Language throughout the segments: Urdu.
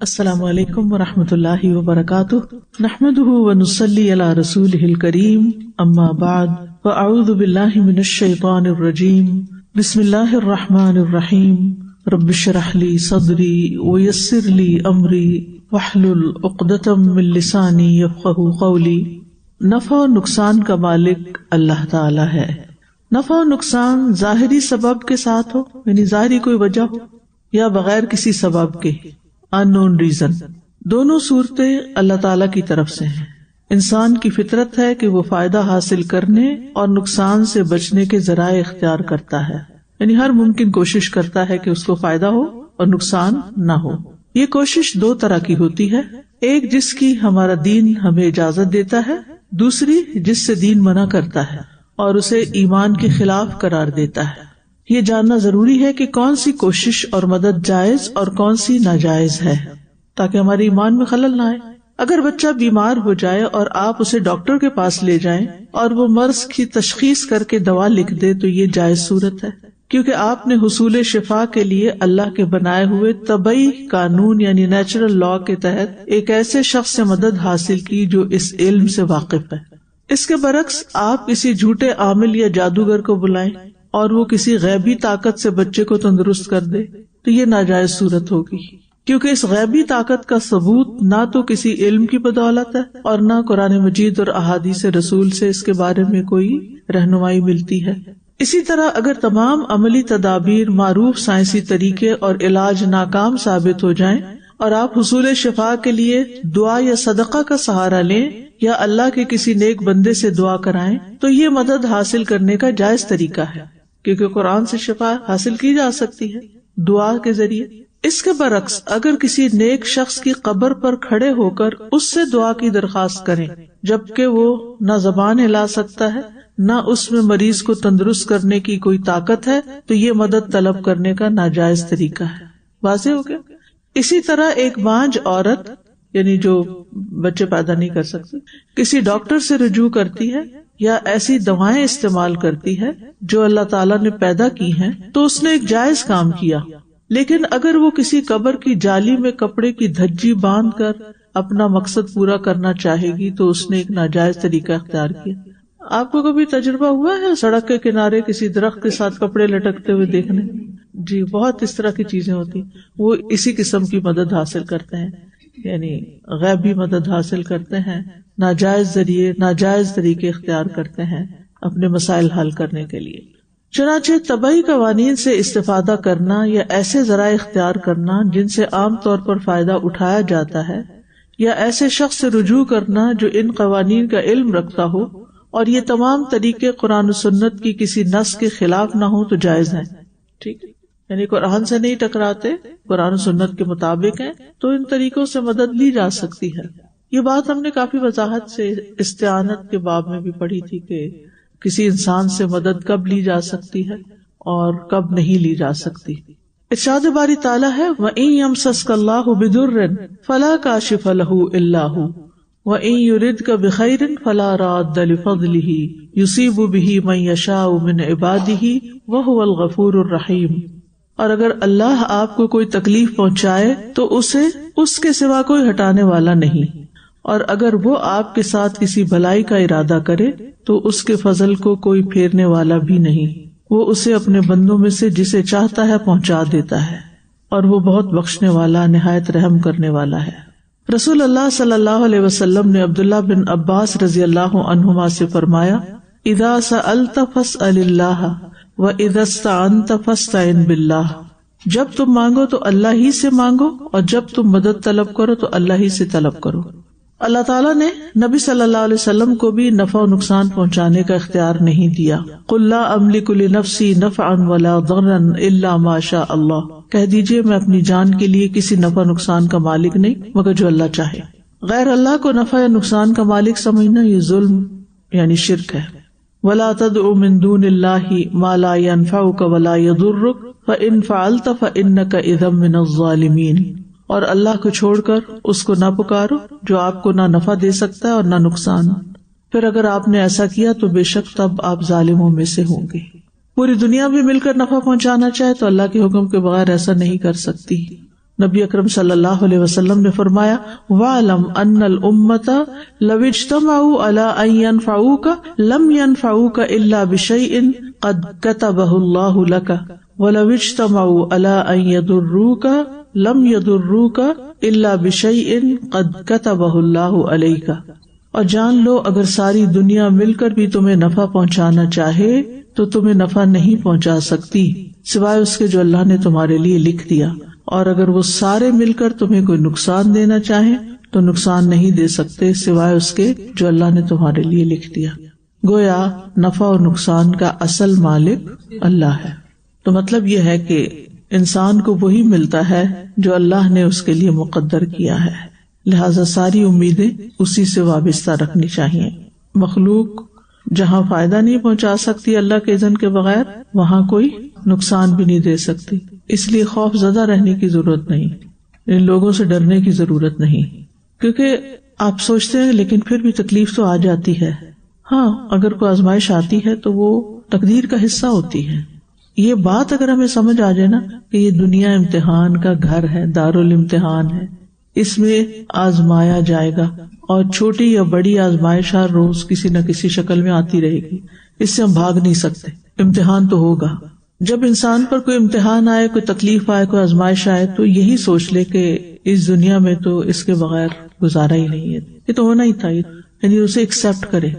السلام علیکم ورحمۃ اللہ وبرکاتہ، نحمده ونصلی علی رسولہ الکریم، اما بعد فاعوذ باللہ من الشیطان الرجیم، بسم اللہ الرحمن الرحیم، رب اشرح لی صدری ویسر لی امری واحلل عقدۃ من لسانی یفقہوا قولی۔ نفع و نقصان کا مالک اللہ تعالی ہے۔ نفع و نقصان ظاہری سبب کے ساتھ ہو، یعنی ظاہری کوئی وجہ ہو، یا بغیر کسی سبب کے unknown reason، دونوں صورتیں اللہ تعالی کی طرف سے ہیں۔ انسان کی فطرت ہے کہ وہ فائدہ حاصل کرنے اور نقصان سے بچنے کے ذرائع اختیار کرتا ہے، یعنی ہر ممکن کوشش کرتا ہے کہ اس کو فائدہ ہو اور نقصان نہ ہو۔ یہ کوشش دو طرح کی ہوتی ہے، ایک جس کی ہمارا دین ہمیں اجازت دیتا ہے، دوسری جس سے دین منع کرتا ہے اور اسے ایمان کے خلاف قرار دیتا ہے۔ یہ جاننا ضروری ہے کہ کون سی کوشش اور مدد جائز اور کون سی ناجائز ہے، تاکہ ہمارے ایمان میں خلل نہ آئے۔ اگر بچہ بیمار ہو جائے اور آپ اسے ڈاکٹر کے پاس لے جائیں اور وہ مرض کی تشخیص کر کے دوا لکھ دے تو یہ جائز صورت ہے، کیونکہ آپ نے حصول شفا کے لیے اللہ کے بنائے ہوئے طبعی قانون یعنی نیچرل لا کے تحت ایک ایسے شخص سے مدد حاصل کی جو اس علم سے واقف ہے۔ اس کے برعکس آپ کسی جھوٹے عامل یا جادوگر کو بلائیں اور وہ کسی غیبی طاقت سے بچے کو تندرست کر دے تو یہ ناجائز صورت ہوگی، کیونکہ اس غیبی طاقت کا ثبوت نہ تو کسی علم کی بدولت ہے اور نہ قرآن مجید اور احادیث رسول سے اس کے بارے میں کوئی رہنمائی ملتی ہے۔ اسی طرح اگر تمام عملی تدابیر، معروف سائنسی طریقے اور علاج ناکام ثابت ہو جائیں اور آپ حصول شفا کے لیے دعا یا صدقہ کا سہارا لیں یا اللہ کے کسی نیک بندے سے دعا کرائیں تو یہ مدد حاصل کرنے کا جائز طریقہ ہے، کیونکہ قرآن سے شفا حاصل کی جا سکتی ہے دعا کے ذریعے۔ اس کے برعکس اگر کسی نیک شخص کی قبر پر کھڑے ہو کر اس سے دعا کی درخواست کریں جبکہ وہ نہ زبان ہلا سکتا ہے نہ اس میں مریض کو تندرست کرنے کی کوئی طاقت ہے تو یہ مدد طلب کرنے کا ناجائز طریقہ ہے۔ واضح ہو گیا؟ اسی طرح ایک بانجھ عورت یعنی جو بچے پیدا نہیں کر سکتی کسی ڈاکٹر سے رجوع کرتی ہے یا ایسی دوائیں استعمال کرتی ہے جو اللہ تعالیٰ نے پیدا کی ہیں تو اس نے ایک جائز کام کیا، لیکن اگر وہ کسی قبر کی جالی میں کپڑے کی دھجی باندھ کر اپنا مقصد پورا کرنا چاہے گی تو اس نے ایک ناجائز طریقہ اختیار کیا۔ آپ کو کبھی تجربہ ہوا ہے سڑک کے کنارے کسی درخت کے ساتھ کپڑے لٹکتے ہوئے دیکھنے؟ جی بہت اس طرح کی چیزیں ہوتی، وہ اسی قسم کی مدد حاصل کرتے ہیں، یعنی غیبی مدد حاصل کرتے ہیں، ناجائز ذریعے ناجائز طریقے اختیار کرتے ہیں اپنے مسائل حل کرنے کے لیے۔ چنانچہ طبعی قوانین سے استفادہ کرنا یا ایسے ذرائع اختیار کرنا جن سے عام طور پر فائدہ اٹھایا جاتا ہے یا ایسے شخص سے رجوع کرنا جو ان قوانین کا علم رکھتا ہو اور یہ تمام طریقے قرآن و سنت کی کسی نص کے خلاف نہ ہو تو جائز ہیں۔ ٹھیک ہے، یعنی قرآن سے نہیں ٹکراتے، قرآن و سنت کے مطابق ہیں تو ان طریقوں سے مدد لی جا سکتی ہے۔ یہ بات ہم نے کافی وضاحت سے استعانت کے باب میں بھی پڑھی تھی کہ کسی انسان سے مدد کب لی جا سکتی ہے اور کب نہیں لی جا سکتی۔ ارشاد باری تعالیٰ ہے وَإِن يَمْسَسْكَ اللَّهُ بِضُرٍّ فَلَا كَاشِفَ لَهُ إِلَّا هُوَ وَإِن يُرِدْكَ بِخَيْرٍ فَلَا رَادَّ لِفَضْلِهِ يُصِيبُ بِهِ مَن يَشَاءُ مِنْ عِبَادِهِ وَهُوَ الْغَفُورُ الرَّحِيمُ۔ اور اگر اللہ آپ کو کوئی تکلیف پہنچائے تو اسے اس کے سوا کوئی ہٹانے والا نہیں، اور اگر وہ آپ کے ساتھ کسی بھلائی کا ارادہ کرے تو اس کے فضل کو کوئی پھیرنے والا بھی نہیں، وہ اسے اپنے بندوں میں سے جسے چاہتا ہے پہنچا دیتا ہے، اور وہ بہت بخشنے والا نہایت رحم کرنے والا ہے۔ رسول اللہ صلی اللہ علیہ وسلم نے عبداللہ بن عباس رضی اللہ عنہما سے فرمایا اذا سألت فاسأل اللہ وَإِذَا اسْتَعَنْتَ فَاسْتَعِنْ بِاللَّهِ، جب تم مانگو تو اللہ ہی سے مانگو اور جب تم مدد طلب کرو تو اللہ ہی سے طلب کرو۔ اللہ تعالیٰ نے نبی صلی اللہ علیہ وسلم کو بھی نفع و نقصان پہنچانے کا اختیار نہیں دیا۔ قُلْ لَا أَمْلِكُ لِنَفْسِي نَفْعًا وَلَا ضَرًّا إِلَّا مَا شَاءَ اللَّهُ، کہہ دیجئے میں اپنی جان کے لیے کسی نفع نقصان کا مالک نہیں مگر جو اللہ چاہے۔ غیر اللہ کو نفع یا نقصان کا مالک سمجھنا یہ ظلم یعنی شرک ہے۔ وَلَا تَدْعُ مِن دُونِ اللَّهِ مَا لَا يَنفَعُكَ وَلَا يَضُرُّكَ فَإِن فَعَلْتَ فَإِنَّكَ إِذًا مِنَ الظَّالِمِينَ، اور اللہ کو چھوڑ کر اس کو نہ پکارو جو آپ کو نہ نفع دے سکتا ہے اور نہ نقصان، پھر اگر آپ نے ایسا کیا تو بے شک تب آپ ظالموں میں سے ہوں گے۔ پوری دنیا بھی مل کر نفع پہنچانا چاہے تو اللہ کے حکم کے بغیر ایسا نہیں کر سکتی۔ نبی اکرم صلی اللہ علیہ وسلم نے فرمایا وَاعْلَمْ أَنَّ الْأُمَّةَ لَوِ اجْتَمَعُوا عَلَىٰ أَن يَنفَعُوكَ لَمْ يَنفَعُوكَ إِلَّا بِشَيْءٍ قَدْ كَتَبَهُ اللَّهُ لَكَ وَلَوِ اجْتَمَعُوا عَلَىٰ أَن يَضُرُّوكَ لَمْ يَضُرُّوكَ إِلَّا بِشَيْءٍ قَدْ كَتَبَهُ اللَّهُ عَلَيْكَ، اور جان لو اگر ساری دنیا مل کر بھی تمہیں نفع پہنچانا چاہے تو تمہیں نفع نہیں پہنچا سکتی سوائے اس کے جو اللہ نے تمہارے لیے لکھ دیا، اور اگر وہ سارے مل کر تمہیں کوئی نقصان دینا چاہیں تو نقصان نہیں دے سکتے سوائے اس کے جو اللہ نے تمہارے لیے لکھ دیا۔ گویا نفع اور نقصان کا اصل مالک اللہ ہے۔ تو مطلب یہ ہے کہ انسان کو وہی ملتا ہے جو اللہ نے اس کے لیے مقدر کیا ہے، لہذا ساری امیدیں اسی سے وابستہ رکھنی چاہیے۔ مخلوق جہاں فائدہ نہیں پہنچا سکتی اللہ کے اذن کے بغیر، وہاں کوئی نقصان بھی نہیں دے سکتی، اس لیے خوف زدہ رہنے کی ضرورت نہیں، ان لوگوں سے ڈرنے کی ضرورت نہیں، کیونکہ آپ سوچتے ہیں لیکن پھر بھی تکلیف تو آ جاتی ہے۔ ہاں، اگر کوئی آزمائش آتی ہے تو وہ تقدیر کا حصہ ہوتی ہے۔ یہ بات اگر ہمیں سمجھ آ جائے نا کہ یہ دنیا امتحان کا گھر ہے، دارالامتحان ہے، اس میں آزمایا جائے گا، اور چھوٹی یا بڑی آزمائش ہر روز کسی نہ کسی شکل میں آتی رہے گی، اس سے ہم بھاگ نہیں سکتے، امتحان تو ہوگا۔ جب انسان پر کوئی امتحان آئے، کوئی تکلیف آئے، کوئی آزمائش آئے تو یہی سوچ لے کہ اس دنیا میں تو اس کے بغیر گزارا ہی نہیں ہے، یہ تو ہونا ہی تھا، یعنی اسے ایکسپٹ کرے۔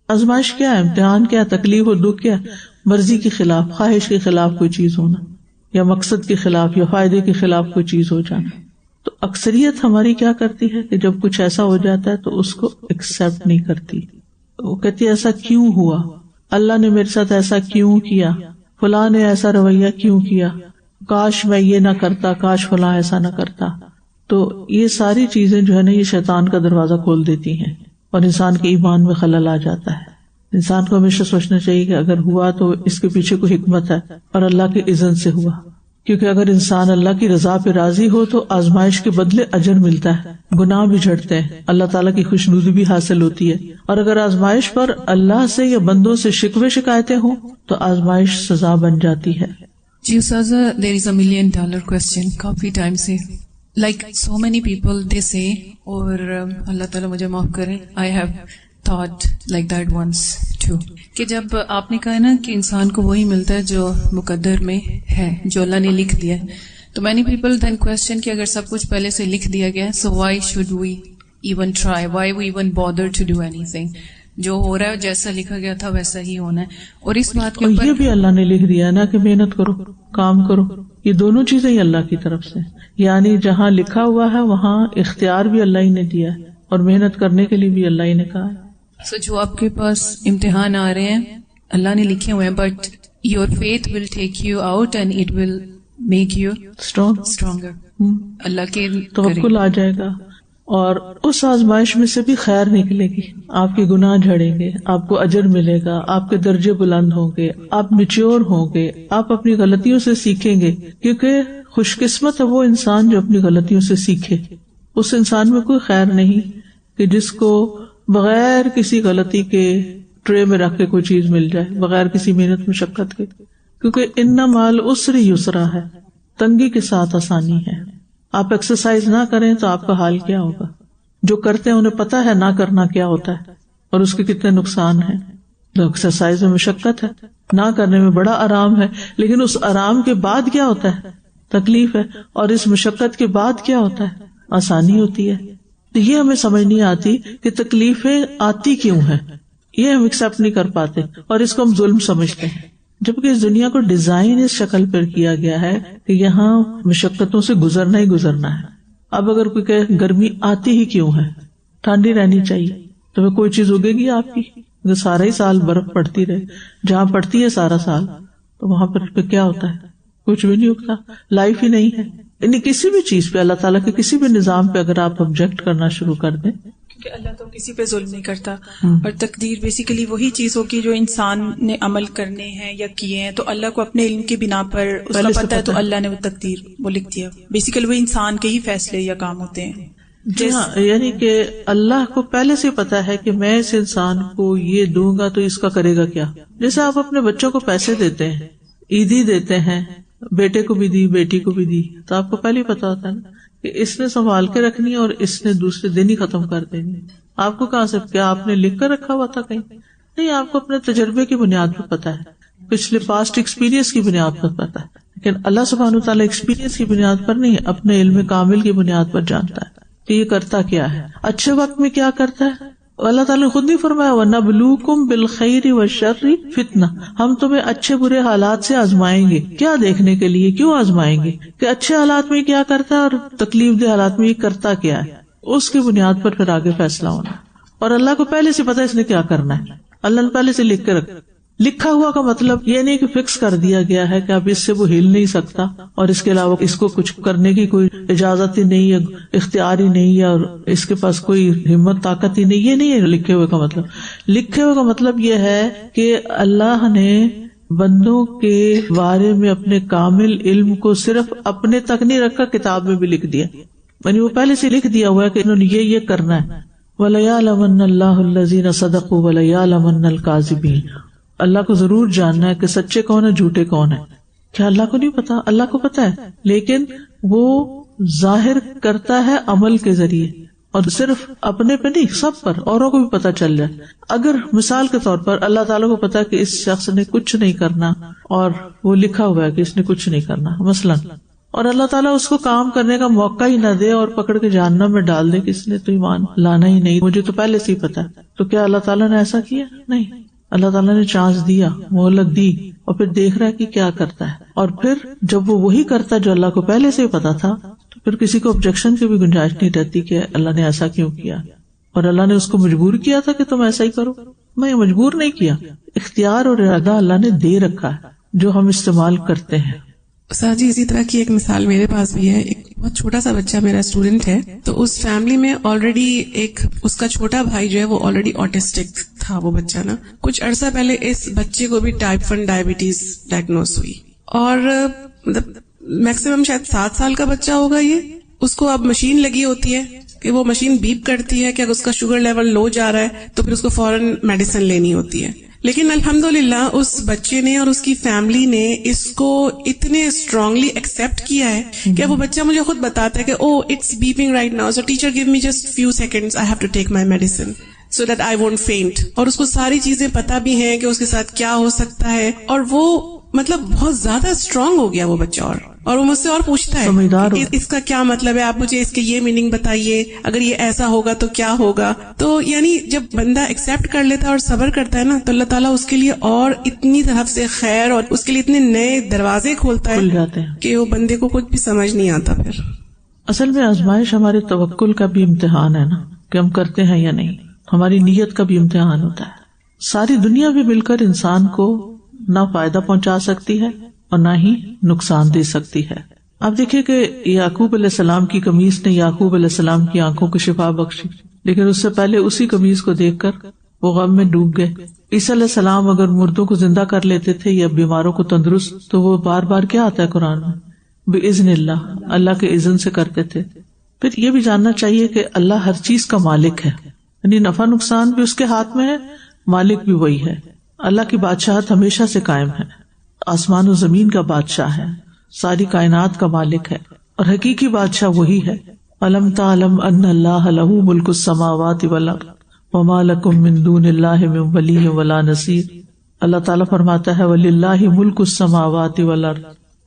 آزمائش کیا ہے، امتحان کیا، تکلیف اور دکھ کیا، مرضی کے خلاف، خواہش کے خلاف کوئی چیز ہونا، یا مقصد کے خلاف یا فائدے کے خلاف کوئی چیز ہو جانا۔ تو اکثریت ہماری کیا کرتی ہے کہ جب کچھ ایسا ہو جاتا ہے تو اس کو ایکسپٹ نہیں کرتی، وہ کہتی ہے ایسا کیوں ہوا، اللہ نے میرے ساتھ ایسا کیوں کیا، فلاں نے ایسا رویہ کیوں کیا، کاش میں یہ نہ کرتا، کاش فلاں ایسا نہ کرتا۔ تو یہ ساری چیزیں جو ہے نا، یہ شیطان کا دروازہ کھول دیتی ہیں اور انسان کے ایمان میں خلل آ جاتا ہے۔ انسان کو ہمیشہ سوچنا چاہیے کہ اگر ہوا تو اس کے پیچھے کوئی حکمت ہے اور اللہ کے اذن سے ہوا، کیونکہ اگر انسان اللہ کی رضا پہ راضی ہو تو آزمائش کے بدلے اجر ملتا ہے، گناہ بھی جھڑتے ہیں، اللہ تعالیٰ کی خوشنودی بھی حاصل ہوتی ہے، اور اگر آزمائش پر اللہ سے یا بندوں سے شکوے شکایتیں ہوں تو آزمائش سزا بن جاتی ہے۔ جی استاذہ، there is $1 million question coffee time سے، like so many people they say، اور اللہ تعالیٰ مجھے معاف کرے، I have thought like that once too، کہ جب آپ نے کہا نا کہ انسان کو وہی ملتا ہے جو مقدر میں ہے، جو اللہ نے لکھ دیا ہے، تو many people then question کہ اگر سب کچھ پہلے سے لکھ دیا گیا ہے so why should we even try, why we even bother to do anything، جو ہو رہا ہے جیسا لکھا گیا تھا ویسا ہی ہونا ہے۔ اور اس بات کے اوپر یہ بھی اللہ نے لکھ دیا نا کہ محنت کرو، کام کرو، یہ دونوں چیزیں ہی اللہ کی طرف سے، یعنی جہاں لکھا ہوا ہے وہاں اختیار بھی اللہ ہی نے دیا ہے اور محنت کرنے کے لیے بھی اللہ ہی نے کہا ہے۔ سو جو آپ کے پاس امتحان آ رہے ہیں اللہ نے لکھے ہوئے ہیں، but your faith will take you out and it will make you stronger, اللہ کے توکل آ جائے گا، اور اس آزمائش میں سے بھی خیر نکلے گی، آپ کے گناہ جھڑیں گے، آپ کو اجر ملے گا، آپ کے درجے بلند ہوں گے، آپ میچور ہوں گے، آپ اپنی غلطیوں سے سیکھیں گے، کیونکہ خوش قسمت ہے وہ انسان جو اپنی غلطیوں سے سیکھے۔ اس انسان میں کوئی خیر نہیں کہ جس کو بغیر کسی غلطی کے ٹرے میں رکھ کے کوئی چیز مل جائے، بغیر کسی محنت مشقت کے، کیونکہ ان مال عسر یسرا ہے، تنگی کے ساتھ آسانی ہے۔ آپ ایکسرسائز نہ کریں تو آپ کا حال کیا ہوگا؟ جو کرتے ہیں انہیں پتا ہے نہ کرنا کیا ہوتا ہے اور اس کے کتنے نقصان ہیں۔ تو ایکسرسائز میں مشقت ہے، نہ کرنے میں بڑا آرام ہے، لیکن اس آرام کے بعد کیا ہوتا ہے؟ تکلیف ہے، اور اس مشقت کے بعد کیا ہوتا ہے؟ آسانی ہوتی ہے۔ تو یہ ہمیں سمجھ نہیں آتی کہ تکلیفیں آتی کیوں ہیں، یہ ہم ایکسپٹ نہیں کر پاتے اور اس کو ہم ظلم سمجھتے ہیں، جبکہ اس دنیا کو ڈیزائن اس شکل پر کیا گیا ہے کہ یہاں مشقتوں سے گزرنا ہی گزرنا ہے۔ اب اگر کوئی کہے گرمی آتی ہی کیوں ہے، ٹھنڈی رہنی چاہیے، تو کوئی چیز اگے گی آپ کی؟ اگر سارا ہی سال برف پڑتی رہے، جہاں پڑتی ہے سارا سال، تو وہاں پر کیا ہوتا ہے؟ کچھ بھی نہیں اگتا، لائف ہی نہیں ہے۔ یعنی کسی بھی چیز پہ، اللہ تعالیٰ کے کسی بھی نظام پہ اگر آپ آبجیکٹ کرنا شروع کر دیں، کیونکہ اللہ تو کسی پہ ظلم نہیں کرتا، اور تقدیر بیسیکلی وہی چیز ہوگی جو انسان نے عمل کرنے ہیں یا کیے ہیں، تو اللہ کو اپنے علم کی بنا پر اس کا پتہ ہے، تو اللہ نے وہ تقدیر وہ لکھ دیا۔ بیسیکلی وہ انسان کے ہی فیصلے یا کام ہوتے ہیں۔ جی ہاں، یعنی کہ اللہ کو پہلے سے پتا ہے کہ میں اس انسان کو یہ دوں گا تو اس کا کرے گا کیا۔ جیسے آپ اپنے بچوں کو پیسے دیتے ہیں، عیدی دیتے ہیں، بیٹے کو بھی دی, بیٹی کو بھی دی, تو آپ کو پہلے ہی پتا ہوتا ہے نا کہ اس نے سنبھال کے رکھنی ہے اور اس نے دوسرے دن ہی ختم کر دینی. آپ کو کہاں سے, کیا آپ نے لکھ کر رکھا ہوا تھا کہیں؟ نہیں, آپ کو اپنے تجربے کی بنیاد پر پتا ہے, پچھلے پاسٹ ایکسپیرینس کی بنیاد پر پتا ہے. لیکن اللہ سبحانہ وتعالیٰ ایکسپیرینس کی بنیاد پر نہیں, اپنے علم کامل کی بنیاد پر جانتا ہے کہ یہ کرتا کیا ہے, اچھے وقت میں کیا کرتا ہے. اللہ تعالیٰ نے خود نہیں فرمایا وَنَبْلُوكُمْ بِالْخَيْرِ وَالشَّرِّ فِتْنَةً, ہم تمہیں اچھے برے حالات سے آزمائیں گے. کیا دیکھنے کے لیے, کیوں آزمائیں گے کہ اچھے حالات میں کیا کرتا ہے اور تکلیف دہ حالات میں یہ کرتا کیا ہے. اس کی بنیاد پر پھر آگے فیصلہ ہونا. اور اللہ کو پہلے سے پتا ہے اس نے کیا کرنا ہے, اللہ نے پہلے سے لکھ کے رکھا. لکھا ہوا کا مطلب یہ نہیں کہ فکس کر دیا گیا ہے کہ اب اس سے وہ ہل نہیں سکتا اور اس کے علاوہ اس کو کچھ کرنے کی کوئی اجازت ہی نہیں ہے, اختیار ہی نہیں ہے, اور اس کے پاس کوئی ہمت طاقت ہی نہیں. یہ نہیں ہے لکھے ہوئے کا مطلب. لکھے ہوئے کا مطلب یہ ہے کہ اللہ نے بندوں کے بارے میں اپنے کامل علم کو صرف اپنے تک نہیں رکھا, کتاب میں بھی لکھ دیا. یعنی وہ پہلے سے لکھ دیا ہوا ہے کہ انہوں نے یہ کرنا ہے. وَلَيَعْلَمَنَّ اللَّهُ الَّذِينَ صَدَقُوا وَلَيَعْلَمَنَّ الْكَاذِبِينَ. اللہ کو ضرور جاننا ہے کہ سچے کون ہیں, جھوٹے کون ہیں. کیا اللہ کو نہیں پتا؟ اللہ کو پتا ہے, لیکن وہ ظاہر کرتا ہے عمل کے ذریعے, اور صرف اپنے پہ نہیں, سب پر, اوروں کو بھی پتا چل جائے. اگر مثال کے طور پر اللہ تعالیٰ کو پتا کہ اس شخص نے کچھ نہیں کرنا اور وہ لکھا ہوا ہے کہ اس نے کچھ نہیں کرنا مثلا, اور اللہ تعالیٰ اس کو کام کرنے کا موقع ہی نہ دے اور پکڑ کے جہنم میں ڈال دے کہ اس نے تو ایمان لانا ہی نہیں, مجھے تو پہلے سے ہی پتا ہے, تو کیا اللہ تعالیٰ نے ایسا کیا؟ نہیں. اللہ تعالیٰ نے چانس دیا, مہلت دی, اور پھر دیکھ رہا ہے کہ کیا کرتا ہے. اور پھر جب وہ وہی کرتا جو اللہ کو پہلے سے ہی پتا تھا, تو پھر کسی کو آبجیکشن کی بھی گنجائش نہیں رہتی کہ اللہ نے ایسا کیوں کیا. اور اللہ نے اس کو مجبور کیا تھا کہ تم ایسا ہی کرو. میں مجبور نہیں کیا, اختیار اور ارادہ اللہ نے دے رکھا ہے جو ہم استعمال کرتے ہیں. سر جی, اسی طرح کی ایک مثال میرے پاس بھی ہے. ایک بہت چھوٹا سا بچہ میرا اسٹوڈنٹ ہے, تو اس فیملی میں آلریڈی ایک اس کا چھوٹا بھائی جو ہے وہ آلریڈی آٹسٹک تھا. وہ بچہ نا کچھ عرصہ پہلے اس بچے کو بھی ٹائپ 1 ڈائبٹیز ڈائگنوز ہوئی, اور مطلب میکسیمم شاید 7 سال کا بچہ ہوگا یہ. اس کو اب مشین لگی ہوتی ہے کہ وہ مشین بیپ کرتی ہے کہ اگر اس کا شوگر لیول لو جا رہا ہے تو پھر اس کو فوراً میڈیسن لینی ہوتی ہے. لیکن الحمدللہ اس بچے نے اور اس کی فیملی نے اس کو اتنے اسٹرانگلی ایکسپٹ کیا ہے کہ وہ بچہ مجھے خود بتاتا ہے کہ oh it's beeping right now, so teacher gave me just few seconds, I have to take my medicine so that I won't faint. اور اس کو ساری چیزیں پتا بھی ہیں کہ اس کے ساتھ کیا ہو سکتا ہے, اور وہ مطلب بہت زیادہ اسٹرانگ ہو گیا وہ بچہ. اور وہ مجھ سے اور پوچھتا ہے اس کا کیا مطلب ہے, آپ مجھے اس کے یہ میننگ بتائیے, اگر یہ ایسا ہوگا تو کیا ہوگا. تو یعنی جب بندہ ایکسپٹ کر لیتا ہے اور صبر کرتا ہے نا, تو اللہ تعالیٰ اس کے لیے اور اتنی طرف سے خیر اور اس کے لیے اتنے نئے دروازے کھولتا ہے کہ وہ بندے کو کچھ بھی سمجھ نہیں آتا. پھر اصل میں آزمائش ہمارے توکل کا بھی امتحان ہے نا, کہ ہم کرتے ہیں یا نہیں. ہماری نیت کا بھی امتحان ہوتا ہے. ساری دنیا بھی مل کر انسان کو نہ فائدہ پہنچا سکتی ہے اور نہ ہی نقصان دے سکتی ہے. آپ دیکھیں کہ یعقوب علیہ السلام کی قمیص نے یعقوب علیہ السلام کی آنکھوں کو شفا بخشی, لیکن اس سے پہلے اسی قمیص کو دیکھ کر وہ غم میں ڈوب گئے. عیسیٰ علیہ السلام اگر مردوں کو زندہ کر لیتے تھے یا بیماروں کو تندرست, تو وہ بار بار کیا آتا ہے قرآن میں, بِإِذْنِ اللہ, اللہ کے اذن سے کرتے تھے. پھر یہ بھی جاننا چاہیے کہ اللہ ہر چیز کا مالک ہے, یعنی نفع نقصان بھی اس کے ہاتھ میں ہے, مالک بھی وہی ہے. اللہ کی بادشاہت ہمیشہ سے قائم ہے, آسمان و زمین کا بادشاہ ہے, ساری کائنات کا مالک ہے, اور حقیقی بادشاہ وہی ہے. أَلَمْ تَعْلَمْ أَنَّ اللَّهَ لَهُ مُلْكُ السَّمَاوَاتِ وَالْأَرْضِ وَمَا لَكُم مِّن دُونِ اللَّهِ مِن وَلِيٍّ وَلَا نَصِيرٍ. اللہ تعالیٰ فرماتا ہے وَلِلَّهِ مُلْكُ السَّمَاوَاتِ وَالْأَرْضِ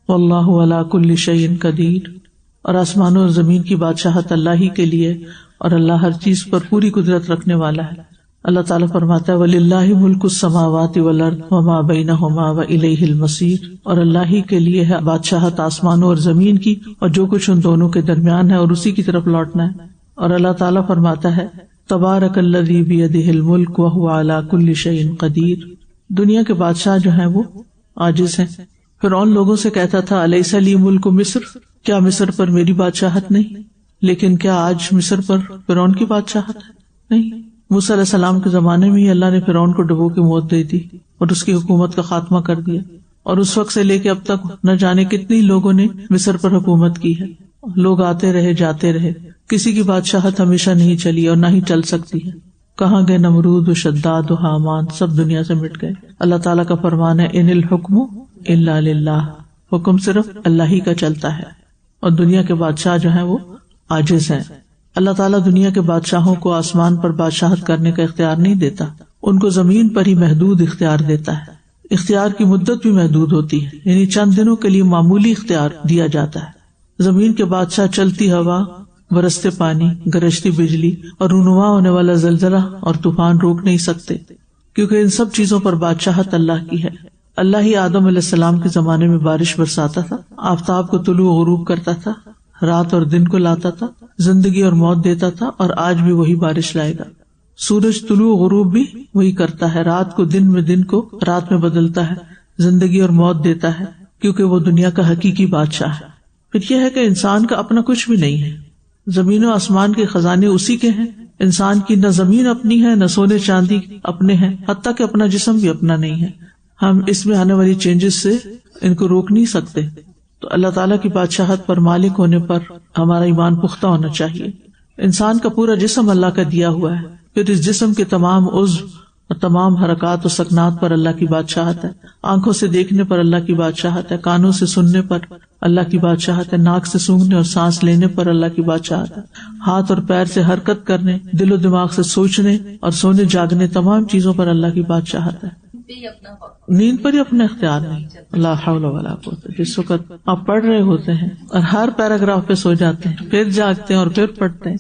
وَاللَّهُ عَلَى كُلِّ شَيْءٍ قَدِيرٌ. اور آسمانوں اور زمین کی بادشاہت اللہ ہی کے لیے, اور اللہ ہر چیز پر پوری قدرت رکھنے والا ہے. اللہ تعالیٰ فرماتا ہے وَلِلَّهِ مُلْكُ السَّمَاوَاتِ وَالْأَرْضِ وَمَا بَيْنَهُمَا وَإِلَيْهِ الْمَصِيرُ. اور اللہ ہی کے لیے ہے بادشاہت آسمانوں اور زمین کی, اور جو کچھ ان دونوں کے درمیان ہے, اور اسی کی طرف لوٹنا ہے. اور اللہ تعالیٰ فرماتا ہے تبارک الذی بیدہ الملک وہو علی کل شیء قدیر. دنیا کے بادشاہ جو ہیں وہ عاجز ہیں. فرعون لوگوں سے کہتا تھا الیس لی ملک مصر, کیا مصر پر میری بادشاہت نہیں؟ لیکن کیا آج مصر پر فرعون کی بادشاہت ہے؟ نہیں. موسیٰ علیہ السلام کے زمانے میں ہی اللہ نے فرعون کو ڈبو کی موت دے دی اور اس کی حکومت کا خاتمہ کر دیا, اور اس وقت سے لے کے اب تک نہ جانے کتنی لوگوں نے مصر پر حکومت کی ہے. لوگ آتے رہے جاتے رہے, کسی کی بادشاہت ہمیشہ نہیں چلی اور نہ ہی چل سکتی ہے. کہاں گئے نمرود و شداد و حامان, سب دنیا سے مٹ گئے. اللہ تعالیٰ کا فرمان ہے ان الحکم الا للہ, حکم صرف اللہ ہی کا چلتا ہے، اور دنیا کے بادشاہ جو ہیں وہ عاجز ہیں. اللہ تعالیٰ دنیا کے بادشاہوں کو آسمان پر بادشاہت کرنے کا اختیار نہیں دیتا، ان کو زمین پر ہی محدود اختیار دیتا ہے. اختیار کی مدت بھی محدود ہوتی ہے، یعنی چند دنوں کے لیے معمولی اختیار دیا جاتا ہے. زمین کے بادشاہ چلتی ہوا، برستے پانی، گرجتی بجلی اور رونما ہونے والا زلزلہ اور طوفان روک نہیں سکتے، کیونکہ ان سب چیزوں پر بادشاہت اللہ کی ہے. اللہ ہی آدم علیہ السلام کے زمانے میں بارش برساتا تھا، آفتاب کو طلوع و غروب کرتا تھا، رات اور دن کو لاتا تھا، زندگی اور موت دیتا تھا، اور آج بھی وہی بارش لائے گا. سورج طلوع و غروب بھی وہی کرتا ہے، رات کو دن میں، دن کو رات میں بدلتا ہے، زندگی اور موت دیتا ہے، کیونکہ وہ دنیا کا حقیقی بادشاہ ہے. پھر یہ ہے کہ انسان کا اپنا کچھ بھی نہیں ہے، زمین و آسمان کے خزانے اسی کے ہیں. انسان کی نہ زمین اپنی ہے، نہ سونے چاندی اپنے ہیں، حتیٰ کہ اپنا جسم بھی اپنا نہیں ہے. ہم اس میں آنے والی چینجز سے ان کو روک نہیں سکتے. تو اللہ تعالیٰ کی بادشاہت پر، مالک ہونے پر ہمارا ایمان پختہ ہونا چاہیے. انسان کا پورا جسم اللہ کا دیا ہوا ہے، پھر اس جسم کے تمام عضو اور تمام حرکات و سکنات پر اللہ کی بادشاہت ہے. آنکھوں سے دیکھنے پر اللہ کی بادشاہت ہے، کانوں سے سننے پر اللہ کی بادشاہت ہے، ناک سے سونگھنے اور سانس لینے پر اللہ کی بادشاہت ہے، ہاتھ اور پیر سے حرکت کرنے، دل و دماغ سے سوچنے اور سونے جاگنے، تمام چیزوں پر اللہ کی بادشاہت ہے. نیند پر ہی اپنا اختیار نہیں. لا حول ولا قوت. جس وقت آپ پڑھ رہے ہوتے ہیں اور ہر پیراگراف پہ سو جاتے ہیں، پھر جاگتے ہیں اور پھر پڑھتے ہیں،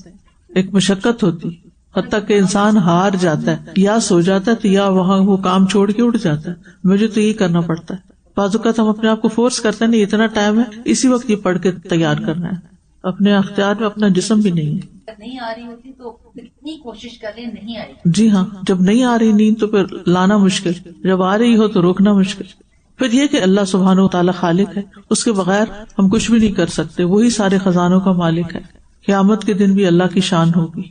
ایک مشقت ہوتی، حتیٰ کہ انسان ہار جاتا ہے، یا سو جاتا ہے تو یا وہاں وہ کام چھوڑ کے اٹھ جاتا ہے. مجھے تو یہی کرنا پڑتا ہے. بعض اوقات ہم اپنے آپ کو فورس کرتے ہیں، نہیں اتنا ٹائم ہے، اسی وقت یہ پڑھ کے تیار کرنا ہے. اپنے اختیار میں اپنا جسم بھی نہیں ہے. نہیں آ رہی ہوتی تو اتنی کوشش کر لیں، نہیں آئی. جی ہاں، جب نہیں آ رہی نیند تو پھر لانا مشکل، جب آ رہی ہو تو روکنا مشکل. پھر یہ کہ اللہ سبحانہ و تعالیٰ خالق ہے، اس کے بغیر ہم کچھ بھی نہیں کر سکتے. وہی سارے خزانوں کا مالک ہے. قیامت کے دن بھی اللہ کی شان ہوگی.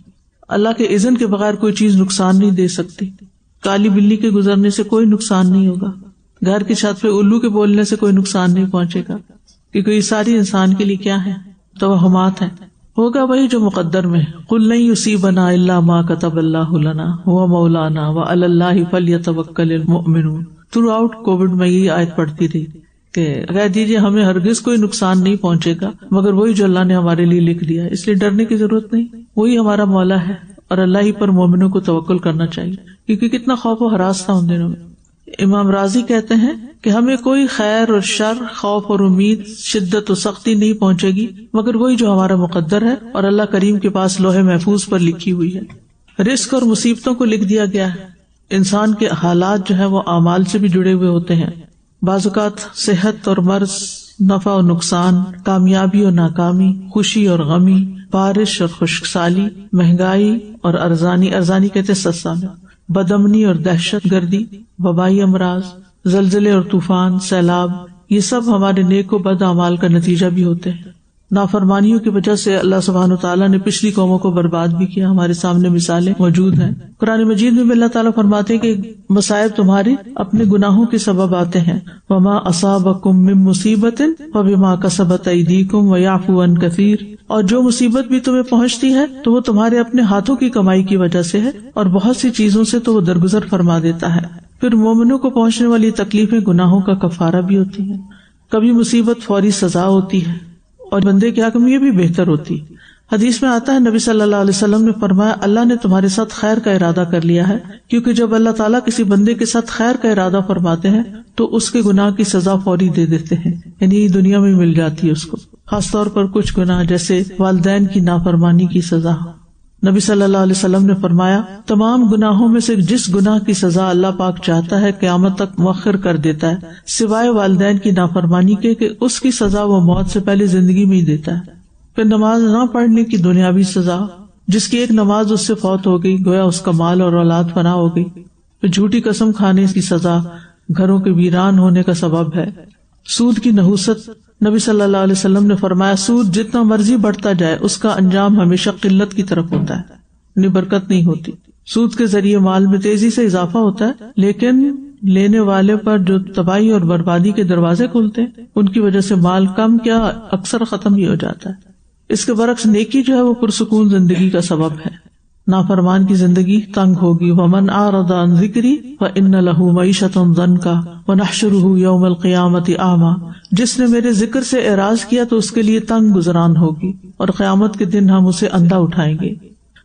اللہ کے اذن کے بغیر کوئی چیز نقصان نہیں دے سکتی. کالی بلی کے گزرنے سے کوئی نقصان نہیں ہوگا، گھر کی چھت پہ الو کے بولنے سے کوئی نقصان نہیں پہنچے گا، کیونکہ یہ ساری انسان کے لیے کیا ہے؟ توہمات ہیں. ہوگا وہی جو مقدر میں. قل لن یصیبنا الا ما کتب اللہ لنا هو مولانا وعلی اللہ فلیتوکل المؤمنون. تھرو آؤٹ کووڈ میں یہ آیت پڑھتی رہی کہ کہہ دیجیے ہمیں ہرگز کوئی نقصان نہیں پہنچے گا مگر وہی جو اللہ نے ہمارے لیے لکھ دیا ہے، اس لیے ڈرنے کی ضرورت نہیں. وہی ہمارا مولا ہے، اور اللہ ہی پر مومنوں کو توکل کرنا چاہیے، کیونکہ کتنا خوف و ہراس تھا ان دنوں میں. امام راضی کہتے ہیں کہ ہمیں کوئی خیر اور شر، خوف اور امید، شدت و سختی نہیں پہنچے گی مگر وہی جو ہمارا مقدر ہے اور اللہ کریم کے پاس لوح محفوظ پر لکھی ہوئی ہے. رزق اور مصیبتوں کو لکھ دیا گیا ہے. انسان کے حالات جو ہے وہ اعمال سے بھی جڑے ہوئے ہوتے ہیں. بعض اوقات صحت اور مرض، نفع اور نقصان، کامیابی اور ناکامی، خوشی اور غمی، بارش اور خشک سالی، مہنگائی اور ارزانی کہتے سستا میں، بدامنی اور دہشت گردی، وبائی امراض، زلزلے اور طوفان، سیلاب، یہ سب ہمارے نیک و بد اعمال کا نتیجہ بھی ہوتے ہیں. نافرمانیوں کی وجہ سے اللہ سبحانہ وتعالیٰ نے پچھلی قوموں کو برباد بھی کیا. ہمارے سامنے مثالیں موجود ہیں. قرآن مجید میں بھی اللہ تعالیٰ فرماتے ہیں کہ مصائب تمہاری اپنے گناہوں کے سبب آتے ہیں. وما اصابکم من مصیبت فبما کسبت ایدیکم ویعفو عن کثیر. اور جو مصیبت بھی تمہیں پہنچتی ہے تو وہ تمہارے اپنے ہاتھوں کی کمائی کی وجہ سے ہے، اور بہت سی چیزوں سے تو وہ درگزر فرما دیتا ہے. پھر مومنوں کو پہنچنے والی تکلیفیں گناہوں کا کفارہ بھی ہوتی ہیں. کبھی مصیبت فوری سزا ہوتی ہے اور بندے کے حق میں یہ بھی بہتر ہوتی. حدیث میں آتا ہے نبی صلی اللہ علیہ وسلم نے فرمایا اللہ نے تمہارے ساتھ خیر کا ارادہ کر لیا ہے، کیونکہ جب اللہ تعالیٰ کسی بندے کے ساتھ خیر کا ارادہ فرماتے ہیں تو اس کے گناہ کی سزا فوری دے دیتے ہیں، یعنی دنیا میں مل جاتی ہے اس کو. خاص طور پر کچھ گناہ جیسے والدین کی نافرمانی کی سزا. نبی صلی اللہ علیہ وسلم نے فرمایا تمام گناہوں میں سے جس گناہ کی سزا اللہ پاک چاہتا ہے قیامت تک مؤخر کر دیتا ہے، سوائے والدین کی نافرمانی کے کہ اس کی سزا وہ موت سے پہلے زندگی میں ہی دیتا ہے. پھر نماز نہ پڑھنے کی دنیاوی سزا، جس کی ایک نماز اس سے فوت ہو گئی گویا اس کا مال اور اولاد فنا ہو گئی. پھر جھوٹی قسم کھانے کی سزا گھروں کے ویران ہونے کا سبب ہے. سود کی نحوست، نبی صلی اللہ علیہ وسلم نے فرمایا سود جتنا مرضی بڑھتا جائے اس کا انجام ہمیشہ قلت کی طرف ہوتا ہے، یعنی برکت نہیں ہوتی. سود کے ذریعے مال میں تیزی سے اضافہ ہوتا ہے، لیکن لینے والے پر جو تباہی اور بربادی کے دروازے کھلتے ہیں ان کی وجہ سے مال کم کیا اکثر ختم ہی ہو جاتا ہے. اس کے برعکس نیکی جو ہے وہ پرسکون زندگی کا سبب ہے. نافرمان کی زندگی تنگ ہوگی. ومن اعرض عن ذکری فان له معیشۃ ضنکا ونحشره یوم القیامۃ اعمی. جس نے میرے ذکر سے اعراض کیا تو اس کے لیے تنگ گزران ہوگی اور قیامت کے دن ہم اسے اندھا اٹھائیں گے.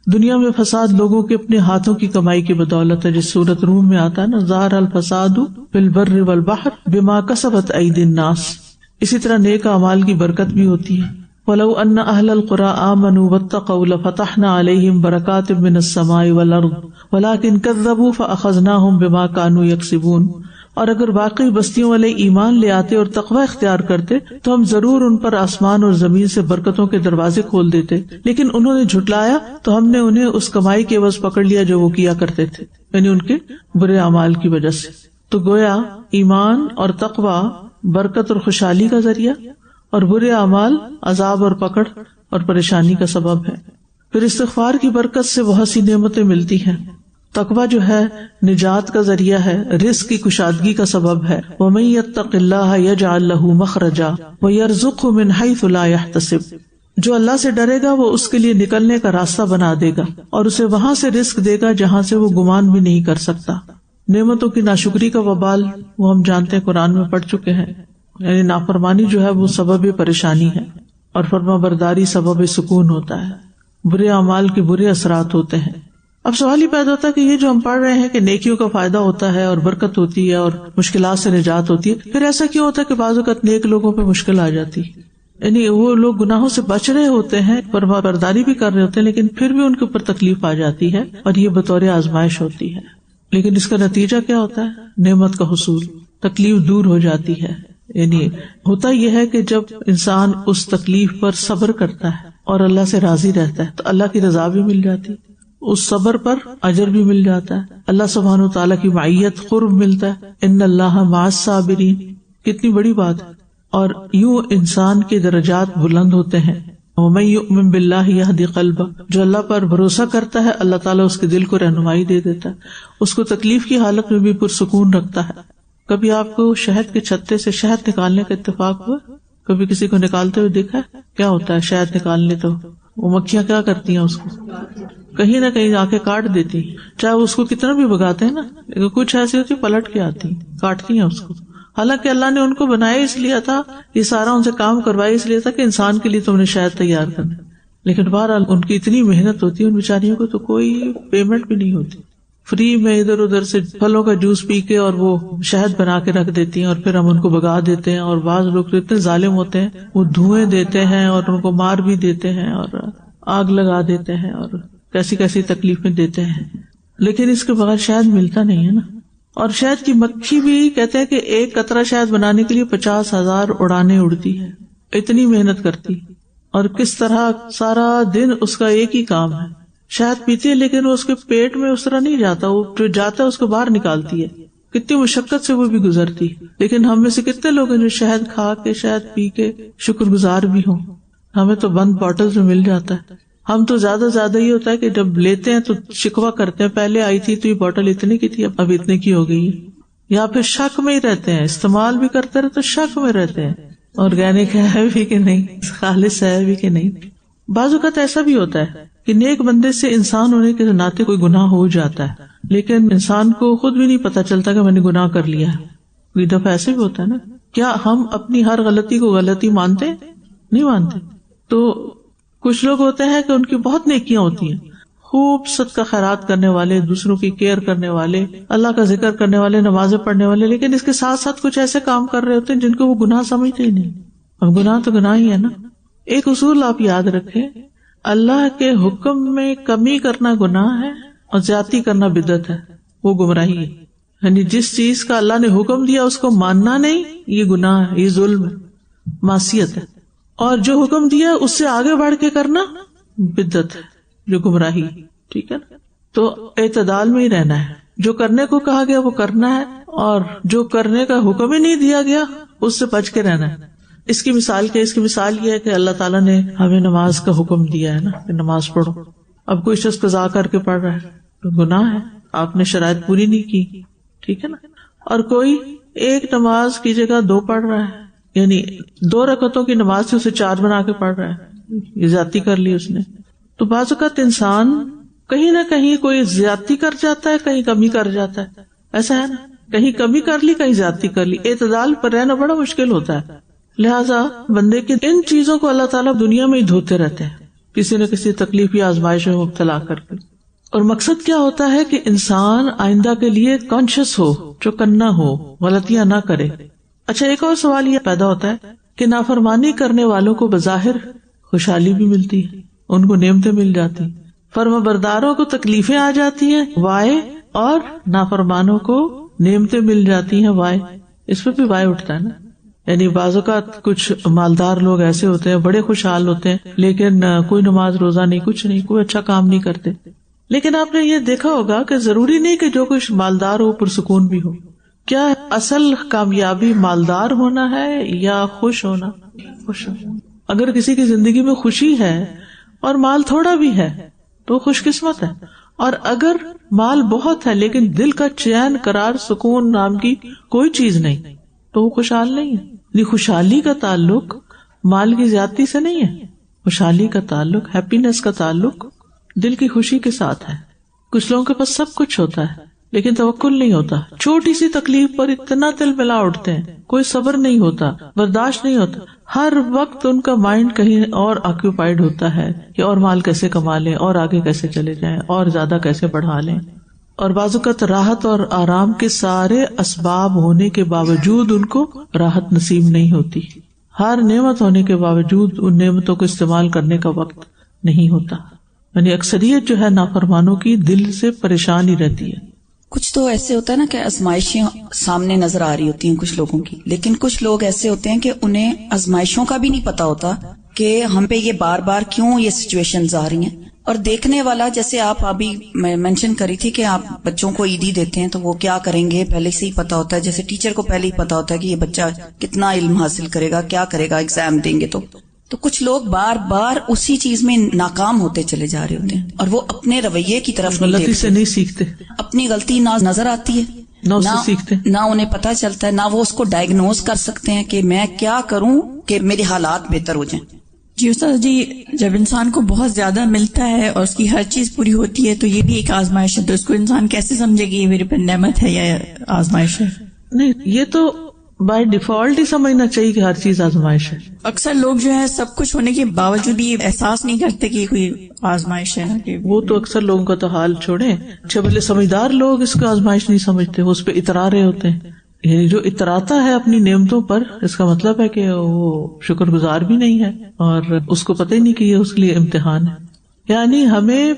دنیا میں فساد لوگوں کے اپنے ہاتھوں کی کمائی کی بدولت ہے، جس سورۃ روم میں آتا ہے نا، ظہر الفساد فی البر والبحر بما کسبت ایدی الناس. اسی طرح نیک اعمال کی برکت بھی ہوتی ہے. وَلَوْ أَنَّ أَهْلَ الْقُرَىٰ آمَنُوا وَاتَّقَوْا لَفَتَحْنَا عَلَيْهِمْ بَرَكَاتٍ مِّنَ السَّمَاءِ وَالْأَرْضِ وَلَٰكِن كَذَّبُوا فَأَخَذْنَاهُمْ بِمَا كَانُوا يَكْسِبُونَ. اور اگر واقعی بستیوں والے ایمان لے آتے اور تقوی اختیار کرتے تو ہم ضرور ان پر آسمان اور زمین سے برکتوں کے دروازے کھول دیتے، لیکن انہوں نے جھٹلایا تو ہم نے انہیں اس کمائی کے عوض پکڑ لیا جو وہ کیا کرتے تھے، یعنی ان کے برے اعمال کی وجہ سے. تو گویا ایمان اور تقوی برکت اور خوشحالی کا ذریعہ، اور برے اعمال عذاب اور پکڑ اور پریشانی کا سبب ہے. پھر استغفار کی برکت سے بہت سی نعمتیں ملتی ہیں. تقویٰ جو ہے نجات کا ذریعہ ہے، رزق کی کشادگی کا سبب ہے. وَمَن يَتَّقِ اللَّهَ يَجْعَل لَّهُ مَخْرَجًا وَيَرْزُقْهُ مِنْ حَيْثُ لَا يَحْتَسِبُ. جو اللہ سے ڈرے گا وہ اس کے لیے نکلنے کا راستہ بنا دے گا اور اسے وہاں سے رزق دے گا جہاں سے وہ گمان بھی نہیں کر سکتا. نعمتوں کی ناشکری کا وبال وہ ہم جانتے ہیں، قرآن میں پڑھ چکے ہیں. یعنی نافرمانی جو ہے وہ سبب پریشانی ہے اور فرما برداری سبب سکون ہوتا ہے. برے اعمال کے برے اثرات ہوتے ہیں. اب سوال ہی پیدا ہوتا ہے کہ یہ جو ہم پڑھ رہے ہیں کہ نیکیوں کا فائدہ ہوتا ہے اور برکت ہوتی ہے اور مشکلات سے نجات ہوتی ہے، پھر ایسا کیوں ہوتا ہے کہ بعض اوقات نیک لوگوں پہ مشکل آ جاتی ہے؟ یعنی وہ لوگ گناہوں سے بچ رہے ہوتے ہیں، فرما برداری بھی کر رہے ہوتے ہیں، لیکن پھر بھی ان کے اوپر تکلیف آ جاتی ہے اور یہ بطور آزمائش ہوتی ہے. لیکن اس کا نتیجہ کیا ہوتا ہے؟ نعمت کا حصول، تکلیف دور ہو جاتی ہے. یعنی ہوتا یہ ہے کہ جب انسان اس تکلیف پر صبر کرتا ہے اور اللہ سے راضی رہتا ہے تو اللہ کی رضا بھی مل جاتی، اس صبر پر اجر بھی مل جاتا ہے، اللہ سبحانہ وتعالیٰ کی معیت، قرب ملتا ہے. ان اللہ مع الصابرین، کتنی بڑی بات ہے. اور یوں انسان کے درجات بلند ہوتے ہیں. وَمَن يُؤْمِن بِاللَّهِ يَهْدِ قَلْبَهُ. جو اللہ پر بھروسہ کرتا ہے اللہ تعالیٰ اس کے دل کو رہنمائی دے دیتا ہے، اس کو تکلیف کی حالت میں بھی پرسکون رکھتا ہے. کبھی آپ کو شہد کے چھتے سے شہد نکالنے کا اتفاق ہوا؟ کبھی کسی کو نکالتے ہوئے دیکھا ہے؟ کیا ہوتا ہے شہد نکالنے تو وہ مکھیاں کیا کرتی ہیں، اس کو کہیں نہ کہیں آ کے کاٹ دیتی، چاہے اس کو کتنا بھی بگاتے ہیں نا، لیکن کچھ ایسی ہوتی پلٹ کے آتی کاٹتی ہیں اس کو. حالانکہ اللہ نے ان کو بنایا اس لیے تھا، یہ سارا ان سے کام کروایا اس لیے تھا کہ انسان کے لیے تم نے شہد تیار کرنا، لیکن بہرحال ان کی اتنی محنت ہوتی ہے ان بیچاریوں کو تو کوئی پیمنٹ بھی نہیں ہوتی. فری میں ادھر ادھر سے پھلوں کا جوس پی کے اور وہ شہد بنا کے رکھ دیتی ہیں اور پھر ہم ان کو بگا دیتے ہیں. اور بعض لوگ تو اتنے ظالم ہوتے ہیں وہ دھوئیں دیتے ہیں اور ان کو مار بھی دیتے ہیں اور آگ لگا دیتے ہیں اور کیسی کیسی تکلیفیں دیتے ہیں، لیکن اس کے بغیر شہد ملتا نہیں ہے نا. اور شہد کی مکھی بھی کہتے ہیں کہ ایک قطرہ شہد بنانے کے لیے 50,000 اڑانے اڑتی ہے، اتنی محنت کرتی. اور کس طرح سارا دن اس کا ایک ہی کام ہے، شہد پیتی ہے لیکن وہ اس کے پیٹ میں اس طرح نہیں جاتا، وہ جو جاتا ہے اس کو باہر نکالتی ہے. کتنی مشقت سے وہ بھی گزرتی. لیکن ہم میں سے کتنے لوگ ہیں جو شہد کھا کے شہد پی کے شکر گزار بھی ہوں. ہمیں تو بند باٹل میں مل جاتا ہے. ہم تو زیادہ یہ ہوتا ہے کہ جب لیتے ہیں تو شکوہ کرتے ہیں، پہلے آئی تھی تو یہ بوٹل اتنے کی تھی اب اتنے کی ہو گئی ہے. یا پھر شک میں ہی رہتے ہیں، استعمال بھی کرتے رہتے شک میں رہتے ہیں، آرگینک ہے بھی کہ نہیں، خالص ہے بھی کہ نہیں. بعض اوقات ایسا بھی ہوتا ہے کہ نیک بندے سے انسان ہونے کے ناطے کوئی گناہ ہو جاتا ہے، لیکن انسان کو خود بھی نہیں پتا چلتا کہ میں نے گناہ کر لیا ہے. کوئی دفعہ ایسے بھی ہوتا ہے نا. کیا ہم اپنی ہر غلطی کو غلطی مانتے؟ نہیں مانتے. تو کچھ لوگ ہوتے ہیں کہ ان کی بہت نیکیاں ہوتی ہیں، خوب صدقہ خیرات کرنے والے، دوسروں کی کیئر کرنے والے، اللہ کا ذکر کرنے والے، نمازیں پڑھنے والے، لیکن اس کے ساتھ ساتھ کچھ ایسے کام کر رہے ہوتے ہیں جن کو وہ گناہ سمجھتے ہی نہیں. اب گناہ تو گناہ ہی ہے نا. ایک اصول آپ یاد رکھیں، اللہ کے حکم میں کمی کرنا گناہ ہے اور زیادتی کرنا بدعت ہے، وہ گمراہی ہے. یعنی جس چیز کا اللہ نے حکم دیا اس کو ماننا نہیں، یہ گناہ ہے، یہ ظلم ہے، معصیت ہے. اور جو حکم دیا اس سے آگے بڑھ کے کرنا بدعت ہے، جو گمراہی. ٹھیک ہے نا. تو اعتدال میں ہی رہنا ہے، جو کرنے کو کہا گیا وہ کرنا ہے اور جو کرنے کا حکم ہی نہیں دیا گیا اس سے بچ کے رہنا ہے. اس کی مثال کیا؟ اس کی مثال یہ ہے کہ اللہ تعالیٰ نے ہمیں نماز کا حکم دیا ہے نا کہ نماز پڑھو. اب کوئی شخص قضا کر کے پڑھ رہا ہے تو گناہ ہے، آپ نے شرائط پوری نہیں کی. ٹھیک ہے نا. اور کوئی ایک نماز کی جگہ 2 پڑھ رہا ہے، یعنی 2 رکعتوں کی نماز سے اسے 4 بنا کے پڑھ رہا ہے، یہ زیادتی کر لی اس نے. تو بعض اوقات انسان کہیں نہ کہیں کوئی زیادتی کر جاتا ہے, کہیں کمی کر جاتا ہے, ایسا ہے نا, کہیں کمی کر لی کہیں زیادتی کر لی. اعتدال پر رہنا بڑا مشکل ہوتا ہے. لہٰذا بندے کی ان چیزوں کو اللہ تعالیٰ دنیا میں ہی دھوتے رہتے ہیں, کسی نہ کسی تکلیف یا آزمائش میں مبتلا کر کے. اور مقصد کیا ہوتا ہے کہ انسان آئندہ کے لیے کانشیس ہو, چوکنا ہو, غلطیاں نہ کرے. اچھا, ایک اور سوال یہ پیدا ہوتا ہے کہ نافرمانی کرنے والوں کو بظاہر خوشحالی بھی ملتی ہے, ان کو نعمتیں مل جاتی, فرما برداروں کو تکلیفیں آ جاتی ہیں وائے, اور نافرمانوں کو نعمتیں مل جاتی ہیں وائے. اس پہ بھی وائے اٹھتا ہے نا. یعنی بعض اوقات کچھ مالدار لوگ ایسے ہوتے ہیں, بڑے خوشحال ہوتے ہیں, لیکن کوئی نماز روزہ نہیں, کچھ نہیں, کوئی اچھا کام نہیں کرتے. لیکن آپ نے یہ دیکھا ہوگا کہ ضروری نہیں کہ جو کچھ مالدار ہو پرسکون بھی ہو. کیا اصل کامیابی مالدار ہونا ہے یا خوش ہونا؟ خوش ہونا. اگر کسی کی زندگی میں خوشی ہے اور مال تھوڑا بھی ہے تو خوش قسمت ہے, اور اگر مال بہت ہے لیکن دل کا چین, قرار, سکون نام کی کوئی چیز نہیں تو وہ خوشحال نہیں ہے. خوشحالی کا تعلق مال کی زیادتی سے نہیں ہے, خوشحالی کا تعلق, ہیپینس کا تعلق دل کی خوشی کے ساتھ ہے. کچھ لوگوں کے پاس سب کچھ ہوتا ہے لیکن توکل نہیں ہوتا, چھوٹی سی تکلیف پر اتنا دل ملا اٹھتے ہیں, کوئی صبر نہیں ہوتا, برداشت نہیں ہوتا, ہر وقت ان کا مائنڈ کہیں اور آکیوپائڈ ہوتا ہے کہ اور مال کیسے کما لیں, اور آگے کیسے چلے جائیں, اور زیادہ کیسے بڑھا لیں. اور بعض اوقات راحت اور آرام کے سارے اسباب ہونے کے باوجود ان کو راحت نصیب نہیں ہوتی. ہر نعمت ہونے کے باوجود ان نعمتوں کو استعمال کرنے کا وقت نہیں ہوتا. یعنی اکثریت جو ہے نافرمانوں کی دل سے پریشان ہی رہتی ہے. کچھ تو ایسے ہوتا ہے نا کہ آزمائشیں سامنے نظر آ رہی ہوتی ہیں کچھ لوگوں کی, لیکن کچھ لوگ ایسے ہوتے ہیں کہ انہیں آزمائشوں کا بھی نہیں پتا ہوتا کہ ہم پہ یہ بار بار کیوں یہ سچویشنز آ رہی ہیں. اور دیکھنے والا, جیسے آپ ابھی میں مینشن کری تھی کہ آپ بچوں کو عیدی دیتے ہیں تو وہ کیا کریں گے پہلے سے ہی پتا ہوتا ہے. جیسے ٹیچر کو پہلے ہی پتا ہوتا ہے کہ یہ بچہ کتنا علم حاصل کرے گا, کیا کرے گا, ایگزام دیں گے. تو کچھ لوگ بار بار اسی چیز میں ناکام ہوتے چلے جا رہے ہوتے ہیں, اور وہ اپنے رویے کی طرف غلطی سے نہیں سیکھتے, اپنی غلطی نہ نظر آتی ہے, نہ انہیں پتا چلتا ہے, نہ وہ اس کو ڈائگنوز کر سکتے ہیں کہ میں کیا کروں کہ میرے حالات بہتر ہو جائیں. جی استاد جی, جب انسان کو بہت زیادہ ملتا ہے اور اس کی ہر چیز پوری ہوتی ہے تو یہ بھی ایک آزمائش ہے, تو اس کو انسان کیسے سمجھے گی یہ میرے پر نعمت ہے یا آزمائش ہے؟ نہیں, یہ تو بائی ڈیفالٹ ہی سمجھنا چاہیے کہ ہر چیز آزمائش ہے. اکثر لوگ جو ہے سب کچھ ہونے کے باوجود یہ احساس نہیں کرتے کہ کوئی آزمائش ہے نا, کہ وہ تو اکثر لوگوں کا تو حال چھوڑیں. اچھا بھلے سمجھدار لوگ اس کو آزمائش نہیں سمجھتے, وہ اس پہ اترا رہے ہوتے ہیں. یہ جو اتراتا ہے اپنی نعمتوں پر, اس کا مطلب ہے کہ وہ شکر گزار بھی نہیں ہے اور اس کو پتہ ہی نہیں کہ یہ اس کے لیے امتحان ہے. یعنی ہمیں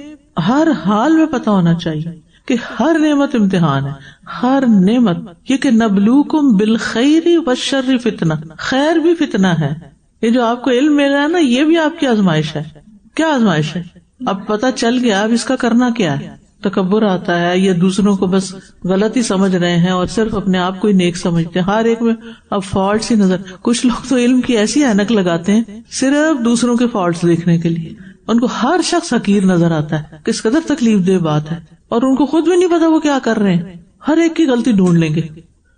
ہر حال میں پتہ ہونا چاہیے کہ ہر نعمت امتحان ہے, ہر نعمت. یہ کہ نبلوکم بالخیر والشر فتنہ, خیر بھی فتنہ ہے. یہ جو آپ کو علم مل رہا ہے نا, یہ بھی آپ کی آزمائش ہے. کیا آزمائش ہے؟ اب پتہ چل گیا, اب اس کا کرنا کیا ہے. تکبر آتا ہے یا دوسروں کو بس غلط ہی سمجھ رہے ہیں اور صرف اپنے آپ کو ہی نیک سمجھتے ہیں, ہر ایک میں اب فالٹس ہی نظر. کچھ لوگ تو علم کی ایسی اینک لگاتے ہیں صرف دوسروں کے فالٹس دیکھنے کے لیے, ان کو ہر شخص حقیر نظر آتا ہے. کس قدر تکلیف دہ بات ہے, اور ان کو خود بھی نہیں پتا وہ کیا کر رہے ہیں, ہر ایک کی غلطی ڈھونڈ لیں گے.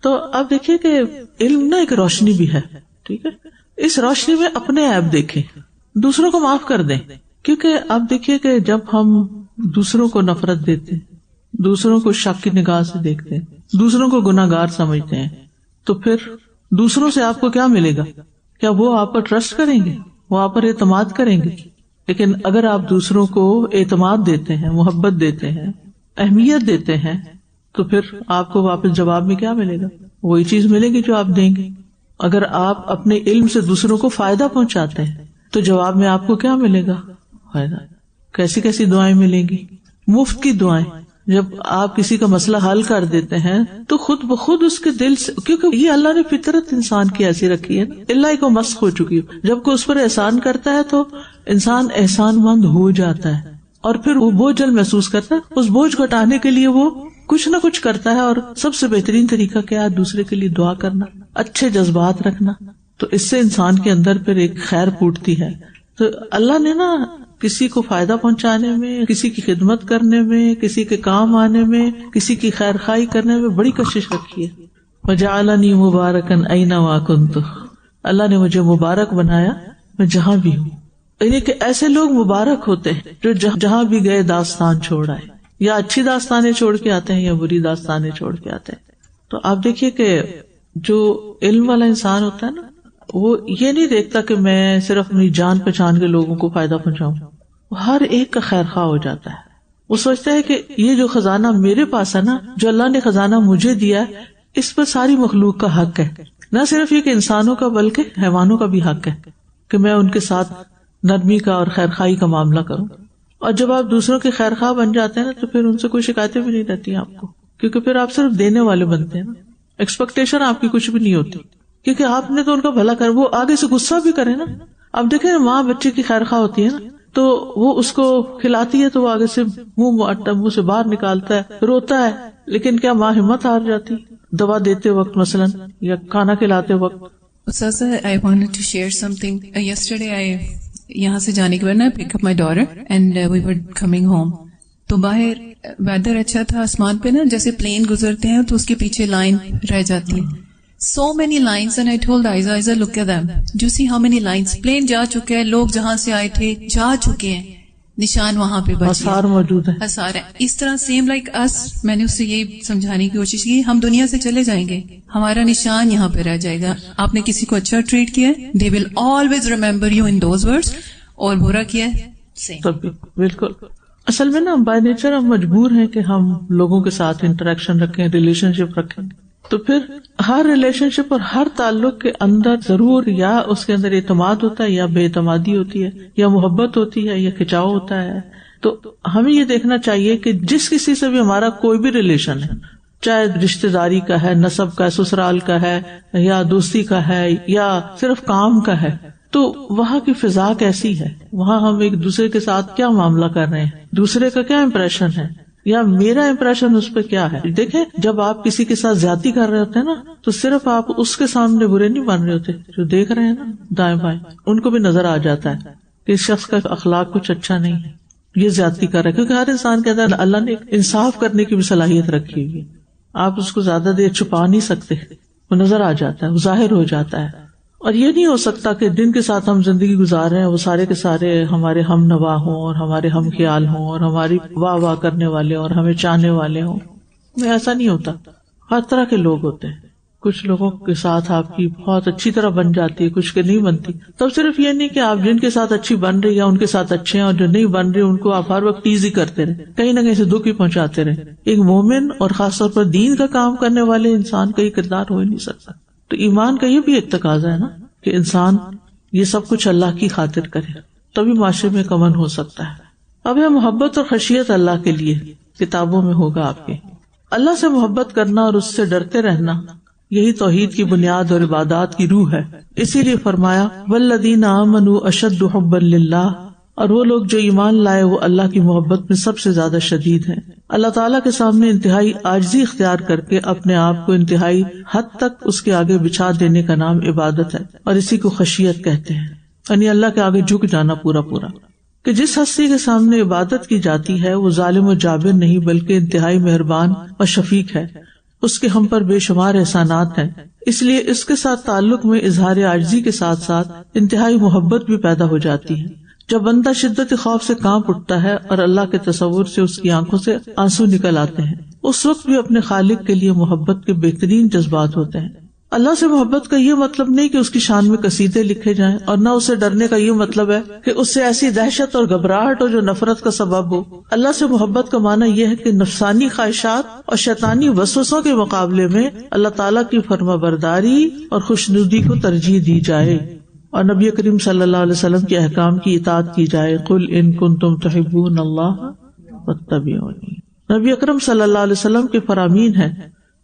تو اب دیکھیے کہ علم نا ایک روشنی بھی ہے, ٹھیک ہے, اس روشنی میں اپنے عیب دیکھیں, دوسروں کو معاف کر دیں. کیونکہ اب دیکھیے کہ جب ہم دوسروں کو نفرت دیتے ہیں, دوسروں کو شک کی نگاہ سے دیکھتے ہیں, دوسروں کو گناہگار سمجھتے ہیں, تو پھر دوسروں سے آپ کو کیا ملے گا؟ کیا وہ آپ پر ٹرسٹ کریں گے, وہ آپ پر اعتماد کریں گے؟ لیکن اگر آپ دوسروں کو اعتماد دیتے ہیں, محبت دیتے ہیں, اہمیت دیتے ہیں, تو پھر آپ کو واپس جواب میں کیا ملے گا؟ وہی چیز ملے گی جو آپ دیں گے. اگر آپ اپنے علم سے دوسروں کو فائدہ پہنچاتے ہیں تو جواب میں آپ کو کیا ملے گا؟ فائدہ. کیسی کیسی دعائیں ملیں گی, مفت کی دعائیں. جب آپ کسی کا مسئلہ حل کر دیتے ہیں تو خود بخود اس کے دل سے, کیونکہ یہ اللہ نے فطرت انسان کی ایسی رکھی ہے, اللہ کو مسخ ہو چکی ہے. جب کوئی اس پر احسان کرتا ہے تو انسان احسان مند ہو جاتا ہے, اور پھر وہ بوجھل محسوس کرتا ہے. اس بوجھ کو ہٹانے کے لیے وہ کچھ نہ کچھ کرتا ہے, اور سب سے بہترین طریقہ کیا ہے؟ دوسرے کے لیے دعا کرنا, اچھے جذبات رکھنا. تو اس سے انسان کے اندر پھر ایک خیر پھوٹتی ہے. تو اللہ نے نا کسی کو فائدہ پہنچانے میں, کسی کی خدمت کرنے میں, کسی کے کام آنے میں, کسی کی خیر خواہی کرنے میں بڑی کوشش رکھی ہے. وجعلنی مبارکا اینما کنت, اللہ نے مجھے مبارک بنایا میں جہاں بھی ہوں. یعنی کہ ایسے لوگ مبارک ہوتے ہیں جو جہاں بھی گئے داستان چھوڑ آئے، یا اچھی داستانیں چھوڑ کے آتے ہیں یا بری داستانیں چھوڑ کے آتے ہیں. تو آپ دیکھیے کہ جو علم والا انسان ہوتا ہے نا، وہ یہ نہیں دیکھتا کہ میں صرف اپنی جان پہچان کے لوگوں کو فائدہ پہنچاؤں، وہ ہر ایک کا خیر خواہ ہو جاتا ہے. وہ سوچتا ہے کہ یہ جو خزانہ میرے پاس ہے نا، جو اللہ نے خزانہ مجھے دیا ہے، اس پر ساری مخلوق کا حق ہے. نہ صرف یہ کہ انسانوں کا بلکہ حیوانوں کا بھی حق ہے کہ میں ان کے ساتھ نرمی کا اور خیر خواہی کا معاملہ کروں. اور جب آپ دوسروں کے خیر خواہ بن جاتے ہیں نا، تو پھر ان سے کوئی شکایتیں بھی نہیں رہتی آپ کو، کیونکہ پھر آپ صرف دینے والے بنتے ہیں نا. ایکسپیکٹیشن آپ کی کچھ بھی نہیں ہوتی، کیونکہ آپ نے تو ان کا بھلا کر، وہ آگے سے غصہ بھی کرے نا. اب دیکھیں ماں بچے کی خیر خواہ ہوتی ہے نا، تو وہ اس کو کھلاتی ہے تو وہ آگے سے منہ سے باہر نکالتا ہے، روتا ہے، لیکن کیا ماں ہمت ہار جاتی دوا دیتے وقت مثلاً یا کھانا کھلاتے وقت؟ Ustaza, I wanted to share something. Yesterday, یہاں سے جانے کے بعد نا pick up my daughter and we were coming home. تو باہر ویدر اچھا تھا، آسمان پہ نا جیسے پلین گزرتے ہیں تو اس کے پیچھے لائن رہ جاتی ہے. So many lines and I told Aiza, look at them. Do you see how many lines? Plane جا چکے ہیں، لوگ جہاں سے آئے تھے جا چکے ہیں، نشان وہاں پہ بچے، آثار موجود ہیں، آثار ہیں. اس طرح سیم لائک اس، میں نے اس سے یہ سمجھانے کی کوشش کی، ہم دنیا سے چلے جائیں گے، ہمارا نشان یہاں پہ رہ جائے گا. آپ نے کسی کو اچھا ٹریٹ کیا ہے، they will always remember you in those words. اور برا کیا ہے سیم. بالکل. اصل میں نا بائی نیچر ہم مجبور ہیں کہ ہم لوگوں کے ساتھ انٹریکشن رکھیں، ریلیشن شپ رکھیں. تو پھر ہر ریلیشن شپ اور ہر تعلق کے اندر ضرور یا اس کے اندر اعتماد ہوتا ہے یا بے اعتمادی ہوتی ہے، یا محبت ہوتی ہے یا کھچاؤ ہوتا ہے. تو ہمیں یہ دیکھنا چاہیے کہ جس کسی سے بھی ہمارا کوئی بھی ریلیشن ہے، چاہے رشتہ داری کا ہے، نسب کا ہے، سسرال کا ہے، یا دوستی کا ہے، یا صرف کام کا ہے، تو وہاں کی فضا کیسی ہے، وہاں ہم ایک دوسرے کے ساتھ کیا معاملہ کر رہے ہیں، دوسرے کا کیا امپریشن ہے، یا میرا امپریشن اس پہ کیا ہے. دیکھیں جب آپ کسی کے ساتھ زیادتی کر رہے ہوتے ہیں نا، تو صرف آپ اس کے سامنے برے نہیں بن رہے ہوتے، جو دیکھ رہے ہیں نا دائیں بائیں ان کو بھی نظر آ جاتا ہے کہ اس شخص کا اخلاق کچھ اچھا نہیں ہے، یہ زیادتی کر رہا ہے. کیونکہ ہر انسان کے اندر اللہ نے انصاف کرنے کی بھی صلاحیت رکھی ہوئی ہے. آپ اس کو زیادہ دیر چھپا نہیں سکتے، وہ نظر آ جاتا ہے، وہ ظاہر ہو جاتا ہے. اور یہ نہیں ہو سکتا کہ جن کے ساتھ ہم زندگی گزار رہے ہیں وہ سارے کے سارے ہمارے ہم نوا ہوں اور ہمارے ہم خیال ہوں اور ہماری واہ واہ کرنے والے اور ہمیں چاہنے والے ہوں. ایسا نہیں ہوتا. ہر طرح کے لوگ ہوتے ہیں. کچھ لوگوں کے ساتھ آپ کی بہت اچھی طرح بن جاتی ہے، کچھ کے نہیں بنتی. تب صرف یہ نہیں کہ آپ جن کے ساتھ اچھی بن رہی یا ان کے ساتھ اچھے ہیں، اور جو نہیں بن رہے ان کو آپ ہر وقت ٹیز ہی کرتے رہے، کہیں نہ کہیں سے دکھ ہی پہنچاتے رہے. ایک مومن اور خاص طور پر دین کا کام کرنے والے انسان کا یہ کردار ہو ہی نہیں سکتا. تو ایمان کا یہ بھی ایک تقاضا ہے نا کہ انسان یہ سب کچھ اللہ کی خاطر کرے، تبھی معاشرے میں امن ہو سکتا ہے. اب ہے محبت اور خشیت اللہ کے لیے، کتابوں میں ہوگا آپ کے. اللہ سے محبت کرنا اور اس سے ڈرتے رہنا، یہی توحید کی بنیاد اور عبادات کی روح ہے. اسی لیے فرمایا والذین آمنوا اشد حبا للہ، اور وہ لوگ جو ایمان لائے وہ اللہ کی محبت میں سب سے زیادہ شدید ہیں. اللہ تعالیٰ کے سامنے انتہائی عاجزی اختیار کر کے اپنے آپ کو انتہائی حد تک اس کے آگے بچھا دینے کا نام عبادت ہے، اور اسی کو خشیت کہتے ہیں، یعنی اللہ کے آگے جھک جانا پورا پورا. کہ جس ہستی کے سامنے عبادت کی جاتی ہے وہ ظالم و جابر نہیں بلکہ انتہائی مہربان اور شفیق ہے. اس کے ہم پر بے شمار احسانات ہیں، اس لیے اس کے ساتھ تعلق میں اظہار عاجزی کے ساتھ ساتھ انتہائی محبت بھی پیدا ہو جاتی ہے. جب بندہ شدت خوف سے کانپ اٹھتا ہے اور اللہ کے تصور سے اس کی آنکھوں سے آنسو نکل آتے ہیں، اس وقت بھی اپنے خالق کے لیے محبت کے بہترین جذبات ہوتے ہیں. اللہ سے محبت کا یہ مطلب نہیں کہ اس کی شان میں قصیدے لکھے جائیں، اور نہ اسے ڈرنے کا یہ مطلب ہے کہ اس سے ایسی دہشت اور گھبراہٹ ہو جو نفرت کا سبب ہو. اللہ سے محبت کا معنی یہ ہے کہ نفسانی خواہشات اور شیطانی وسوسوں کے مقابلے میں اللہ تعالیٰ کی فرما برداری اور خوشنودی کو ترجیح دی جائے، اور نبی کریم صلی اللہ علیہ وسلم کے احکام کی اطاعت کی جائے. قل ان کنتم تحبون اللہ فاتبعونی. نبی اکرم صلی اللہ علیہ وسلم کے فرامین ہیں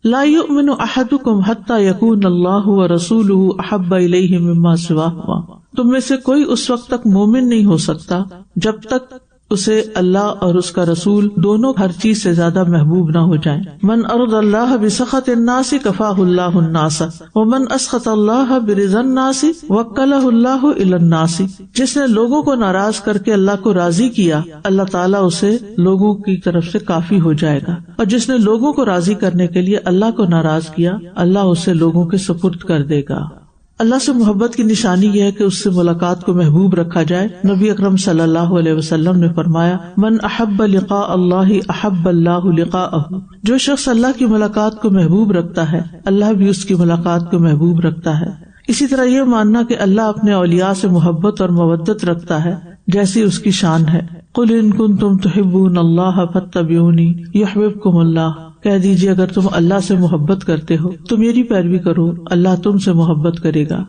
لا یؤمن احدکم حتی یکون اللہ ورسولہ احب الیہ مما سواہما. تم میں سے کوئی اس وقت تک مومن نہیں ہو سکتا جب تک اسے اللہ اور اس کا رسول دونوں ہر چیز سے زیادہ محبوب نہ ہو جائیں. من ارض اللہ بسخط الناس کفاہ اللہ الناس ومن اسخط اللہ برضا الناس وکلہ اللہ الی الناس. جس نے لوگوں کو ناراض کر کے اللہ کو راضی کیا، اللہ تعالیٰ اسے لوگوں کی طرف سے کافی ہو جائے گا، اور جس نے لوگوں کو راضی کرنے کے لیے اللہ کو ناراض کیا، اللہ اسے لوگوں کے سپرد کر دے گا. اللہ سے محبت کی نشانی یہ ہے کہ اس سے ملاقات کو محبوب رکھا جائے. نبی اکرم صلی اللہ علیہ وسلم نے فرمایا من احب لقاء اللہ احب اللہ لقاءہ، جو شخص اللہ کی ملاقات کو محبوب رکھتا ہے اللہ بھی اس کی ملاقات کو محبوب رکھتا ہے. اسی طرح یہ ماننا کہ اللہ اپنے اولیاء سے محبت اور مودت رکھتا ہے جیسی اس کی شان ہے. قل ان کنتم تحبون اللہ فاتبعونی یحببکم اللہ، کہہ دیجیے اگر تم اللہ سے محبت کرتے ہو تو میری پیروی کرو، اللہ تم سے محبت کرے گا.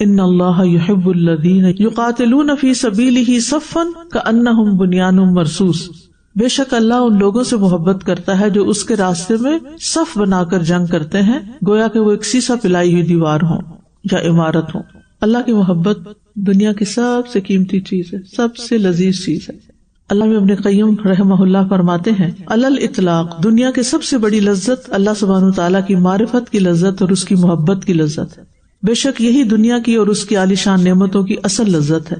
ان اللہ یحب الذین یقاتلون فی سبیلہ صفا کأنہم بنیان مرصوص، بے شک اللہ ان لوگوں سے محبت کرتا ہے جو اس کے راستے میں صف بنا کر جنگ کرتے ہیں گویا کہ وہ ایک سیسا پلائی ہوئی دیوار ہوں یا عمارت ہوں. اللہ کی محبت دنیا کی سب سے قیمتی چیز ہے، سب سے لذیذ چیز ہے. اللہ ابن قیم رحمہ اللہ فرماتے ہیں علل اطلاق دنیا کی سب سے بڑی لذت اللہ سبحانہ وتعالیٰ کی معرفت کی لذت اور اس کی محبت کی لذت ہے. بے شک یہی دنیا کی اور اس کی عالیشان نعمتوں کی اصل لذت ہے.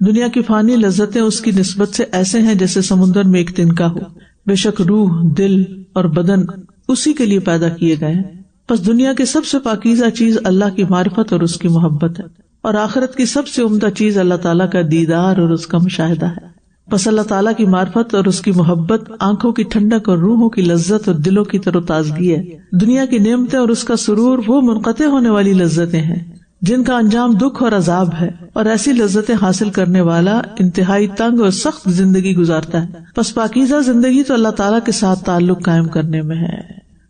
دنیا کی فانی لذتیں اس کی نسبت سے ایسے ہیں جیسے سمندر میں ایک تنکا ہو. بے شک روح، دل اور بدن اسی کے لیے پیدا کیے گئے ہیں. بس دنیا کی سب سے پاکیزہ چیز اللہ کی معرفت اور اس کی محبت ہے، اور آخرت کی سب سے عمدہ چیز اللہ تعالیٰ کا دیدار اور اس کا مشاہدہ ہے. بس اللہ تعالیٰ کی معرفت اور اس کی محبت آنکھوں کی ٹھنڈک اور روحوں کی لذت اور دلوں کی تر و تازگی ہے. دنیا کی نعمتیں اور اس کا سرور وہ منقطع ہونے والی لذتیں ہیں جن کا انجام دکھ اور عذاب ہے، اور ایسی لذتیں حاصل کرنے والا انتہائی تنگ اور سخت زندگی گزارتا ہے. بس پاکیزہ زندگی تو اللہ تعالیٰ کے ساتھ تعلق قائم کرنے میں ہے.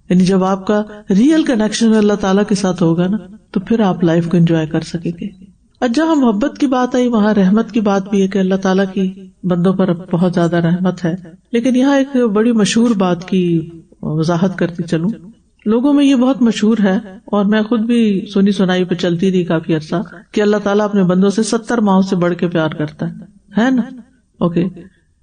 یعنی جب آپ کا ریئل کنیکشن اللہ تعالیٰ کے ساتھ ہوگا نا تو پھر آپ لائف کو انجوائے کر سکیں گے. اور جہاں محبت کی بات آئی وہاں رحمت کی بات بھی ہے کہ اللہ تعالیٰ کی بندوں پر بہت زیادہ رحمت ہے. لیکن یہاں ایک بڑی مشہور بات کی وضاحت کرتی چلوں. لوگوں میں یہ بہت مشہور ہے اور میں خود بھی سنی سنائی پہ چلتی رہی کافی عرصہ کہ اللہ تعالیٰ اپنے بندوں سے 70 ماؤں سے بڑھ کے پیار کرتا ہے نا. اوکے،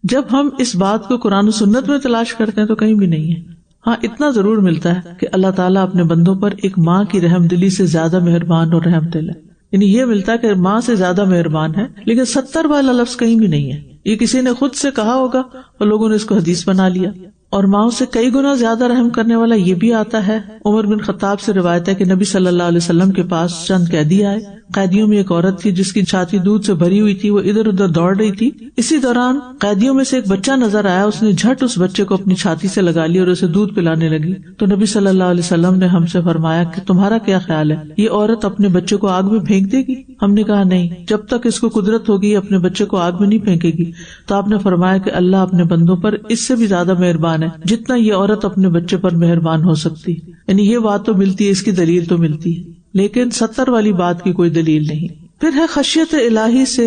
جب ہم اس بات کو قرآن و سنت میں تلاش کرتے ہیں تو کہیں بھی نہیں ہے. ہاں اتنا ضرور ملتا ہے کہ اللہ تعالیٰ اپنے بندوں پر ایک ماں کی رحم دلی سے زیادہ مہربان اور رحم دل ہے. یعنی یہ ملتا ہے کہ ماں سے زیادہ مہربان ہے، لیکن 70 والا لفظ کہیں بھی نہیں ہے. یہ کسی نے خود سے کہا ہوگا اور لوگوں نے اس کو حدیث بنا لیا. اور ماؤں سے کئی گنا زیادہ رحم کرنے والا یہ بھی آتا ہے. عمر بن خطاب سے روایت ہے کہ نبی صلی اللہ علیہ وسلم کے پاس چند قیدی آئے. قیدیوں میں ایک عورت تھی جس کی چھاتی دودھ سے بھری ہوئی تھی، وہ ادھر ادھر دوڑ رہی تھی. اسی دوران قیدیوں میں سے ایک بچہ نظر آیا، اس نے جھٹ اس بچے کو اپنی چھاتی سے لگا لیا اور اسے دودھ پلانے لگی. تو نبی صلی اللہ علیہ وسلم نے ہم سے فرمایا کہ تمہارا کیا خیال ہے، یہ عورت اپنے بچے کو آگ میں پھینک دے گی؟ ہم نے کہا نہیں، جب تک اس کو قدرت ہوگی اپنے بچے کو آگ میں نہیں پھینکے گی. تو آپ نے فرمایا کہ اللہ اپنے بندوں پر اس سے بھی زیادہ مہربان ہے جتنا یہ عورت اپنے بچے پر مہربان ہو سکتی. یعنی یہ بات تو ملتی ہے، اس کی دلیل تو ملتی ہے، لیکن 70 والی بات کی کوئی دلیل نہیں. پھر ہے خشیت الہی سے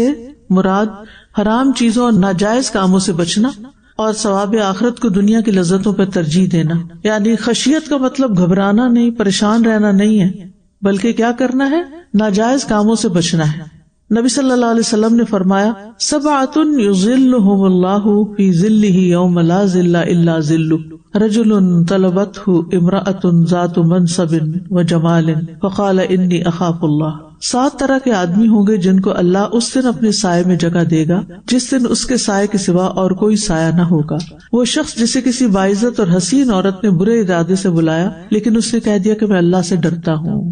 مراد حرام چیزوں اور ناجائز کاموں سے بچنا اور ثواب آخرت کو دنیا کی لذتوں پر ترجیح دینا. یعنی خشیت کا مطلب گھبرانا نہیں، پریشان رہنا نہیں ہے، بلکہ کیا کرنا ہے؟ ناجائز کاموں سے بچنا ہے. نبی صلی اللہ علیہ وسلم نے فرمایا 7 یظلہم اللہ فی ظلہ یوم لا ظل الا ظلہ، رجل طلبته امرأة ذات منصب وجمال فقال انی اخاف اللہ. 7 طرح کے آدمی ہوں گے جن کو اللہ اس دن اپنے سائے میں جگہ دے گا جس دن اس کے سائے کے سوا اور کوئی سایہ نہ ہوگا. وہ شخص جسے کسی باعزت اور حسین عورت نے برے ارادے سے بلایا لیکن اس نے کہہ دیا کہ میں اللہ سے ڈرتا ہوں.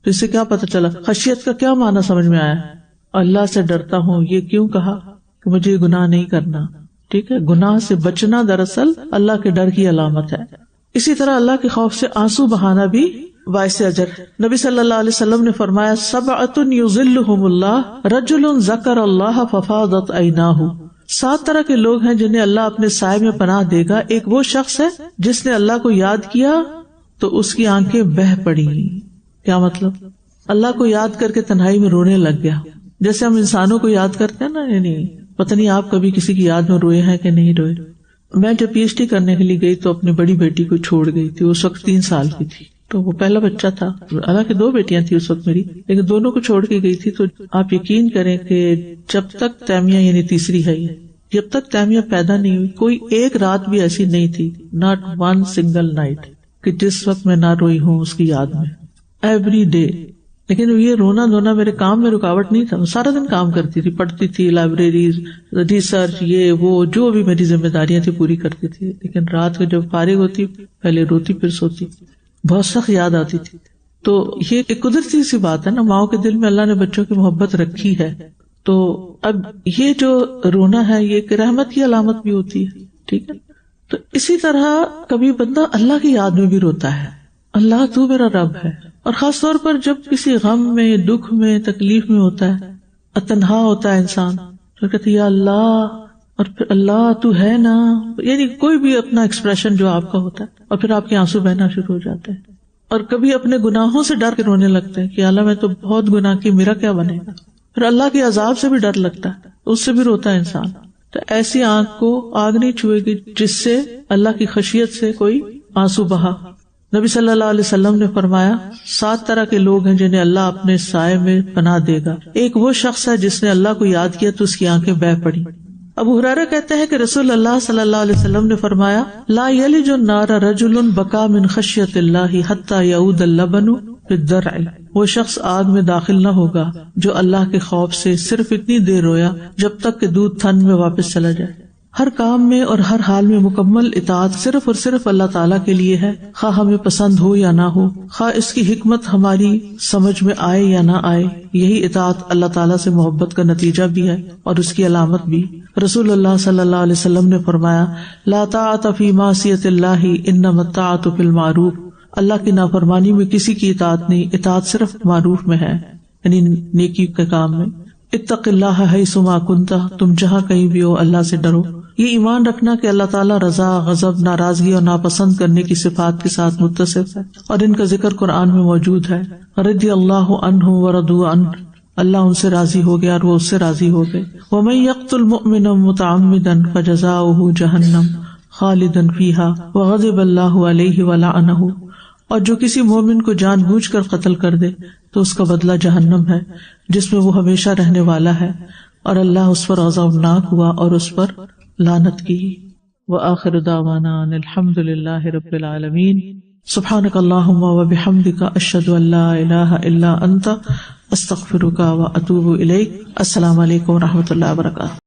تو اس سے کیا پتہ چلا؟ خشیت کا کیا معنی سمجھ میں آیا؟ اللہ سے ڈرتا ہوں. یہ کیوں کہا؟ کہ مجھے گناہ نہیں کرنا. ٹھیک ہے، گناہ سے بچنا دراصل اللہ کے ڈر کی علامت ہے. اسی طرح اللہ کے خوف سے آنسو بہانا بھی باعث اجر. نبی صلی اللہ علیہ وسلم نے فرمایا 7 یظلہم اللہ رجل ذکر اللہ ففاضت عیناہ. 7 طرح کے لوگ ہیں جنہیں اللہ اپنے سائے میں پناہ دے گا. ایک وہ شخص ہے جس نے اللہ کو یاد کیا تو اس کی آنکھیں بہہ پڑی. کیا مطلب؟ اللہ کو یاد کر کے تنہائی میں رونے لگ گیا. جیسے ہم انسانوں کو یاد کرتے ہیں نا، یعنی پتہ نہیں آپ کبھی کسی کی یاد میں روئے ہیں کہ نہیں روئے. میں جب پی ایچ ڈی کرنے کے لیے گئی تو اپنی بڑی بیٹی کو چھوڑ گئی تھی. اس وقت 3 سال کی تھی، تو وہ پہلا بچہ تھا. حالانکہ 2 بیٹیاں تھیں اس وقت میری، لیکن دونوں کو چھوڑ کے گئی تھی. تو آپ یقین کریں کہ جب تک تیمیہ یعنی تیسری ہے، جب تک تیمیہ پیدا نہیں ہوئی کوئی ایک رات بھی ایسی نہیں تھی، ناٹ ون سنگل نائٹ، کہ جس وقت میں نہ روئی ہوں اس کی یاد میں. Every day. لیکن یہ رونا دھونا میرے کام میں رکاوٹ نہیں تھا. سارا دن کام کرتی تھی، پڑھتی تھی، لائبریریز، ریسرچ، یہ وہ جو بھی میری ذمہ داریاں تھی پوری کرتی تھی. لیکن رات کو جب فارغ ہوتی پہلے روتی پھر سوتی. بہت سخت یاد آتی تھی. تو یہ ایک قدرتی سی بات ہے نا، ماؤں کے دل میں اللہ نے بچوں کی محبت رکھی ہے، تو اب یہ جو رونا ہے یہ ایک رحمت کی علامت بھی ہوتی ہے، ٹھیک ہے. تو اسی طرح کبھی بندہ اللہ کی یاد میں بھی روتا ہے، اللہ تو میرا رب ہے، اور خاص طور پر جب کسی غم میں، دکھ میں، تکلیف میں ہوتا ہے، تنہا ہوتا ہے انسان، تو کہتے یا اللہ، اور پھر اللہ تو ہے نا، یعنی کوئی بھی اپنا ایکسپریشن جو آپ کا ہوتا ہے، اور پھر آپ کے آنسو بہنا شروع ہو جاتے ہیں. اور کبھی اپنے گناہوں سے ڈر کے رونے لگتے ہیں کہ اللہ میں تو بہت گناہ کی، میرا کیا بنے گا. پھر اللہ کے عذاب سے بھی ڈر لگتا ہے، اس سے بھی روتا ہے انسان. تو ایسی آنکھ کو آگ نہیں چھوئے گی جس سے اللہ کی خشیت سے کوئی آنسو بہا. نبی صلی اللہ علیہ وسلم نے فرمایا 7 طرح کے لوگ ہیں جنہیں اللہ اپنے سائے میں پناہ دے گا. ایک وہ شخص ہے جس نے اللہ کو یاد کیا تو اس کی آنکھیں بہہ پڑی. ابو ہریرہ کہتے ہیں کہ رسول اللہ صلی اللہ علیہ وسلم نے فرمایا لا یلج النار رجل بکا من خشیت اللہ حتی یعود اللبن فی الضرع. وہ شخص آگ میں داخل نہ ہوگا جو اللہ کے خوف سے صرف اتنی دیر رویا جب تک کہ دودھ تھن میں واپس چلا جائے. ہر کام میں اور ہر حال میں مکمل اطاعت صرف اور صرف اللہ تعالیٰ کے لیے ہے، خواہ ہمیں پسند ہو یا نہ ہو، خواہ اس کی حکمت ہماری سمجھ میں آئے یا نہ آئے. یہی اطاعت اللہ تعالیٰ سے محبت کا نتیجہ بھی ہے اور اس کی علامت بھی. رسول اللہ صلی اللہ علیہ وسلم نے فرمایا لا طاعت فی معصیت اللہ انما الطاعت فی المعروف. اللہ کی نافرمانی میں کسی کی اطاعت نہیں، اطاعت صرف معروف میں ہے، یعنی نیکی کے کام میں. اتق اللہ حیث ما کنت، تم جہاں کہیں بھی ہو اللہ سے ڈرو. یہ ایمان رکھنا کہ اللہ تعالیٰ رضا، غضب، ناراضگی اور ناپسند کرنے کی صفات کے ساتھ متصف ہے، اور ان کا ذکر قرآن میں موجود ہے. رضی اللہ عنہ ورضوا عنہ، اللہ ان سے راضی ہو گیا اور وہ اس سے راضی ہو گئے. ومن یقتل مؤمنا متعمدا فجزاؤہ جہنم خالدا فیہا وغضب اللہ علیہ ولعنہ. اور جو کسی مومن کو جان بوجھ کر قتل کر دے تو اس کا بدلہ جہنم ہے جس میں وہ ہمیشہ رہنے والا ہے، اور اللہ اس پر غضبناک ہوا اور اس پر لعنت کی. وآخر دعوانا ان الحمد للہ رب العالمین. سبحانک اللہم وبحمدک اشہد ان لا الہ الا انت استغفرک واتوب الیک. السلام علیکم ورحمۃ اللہ وبرکاتہ.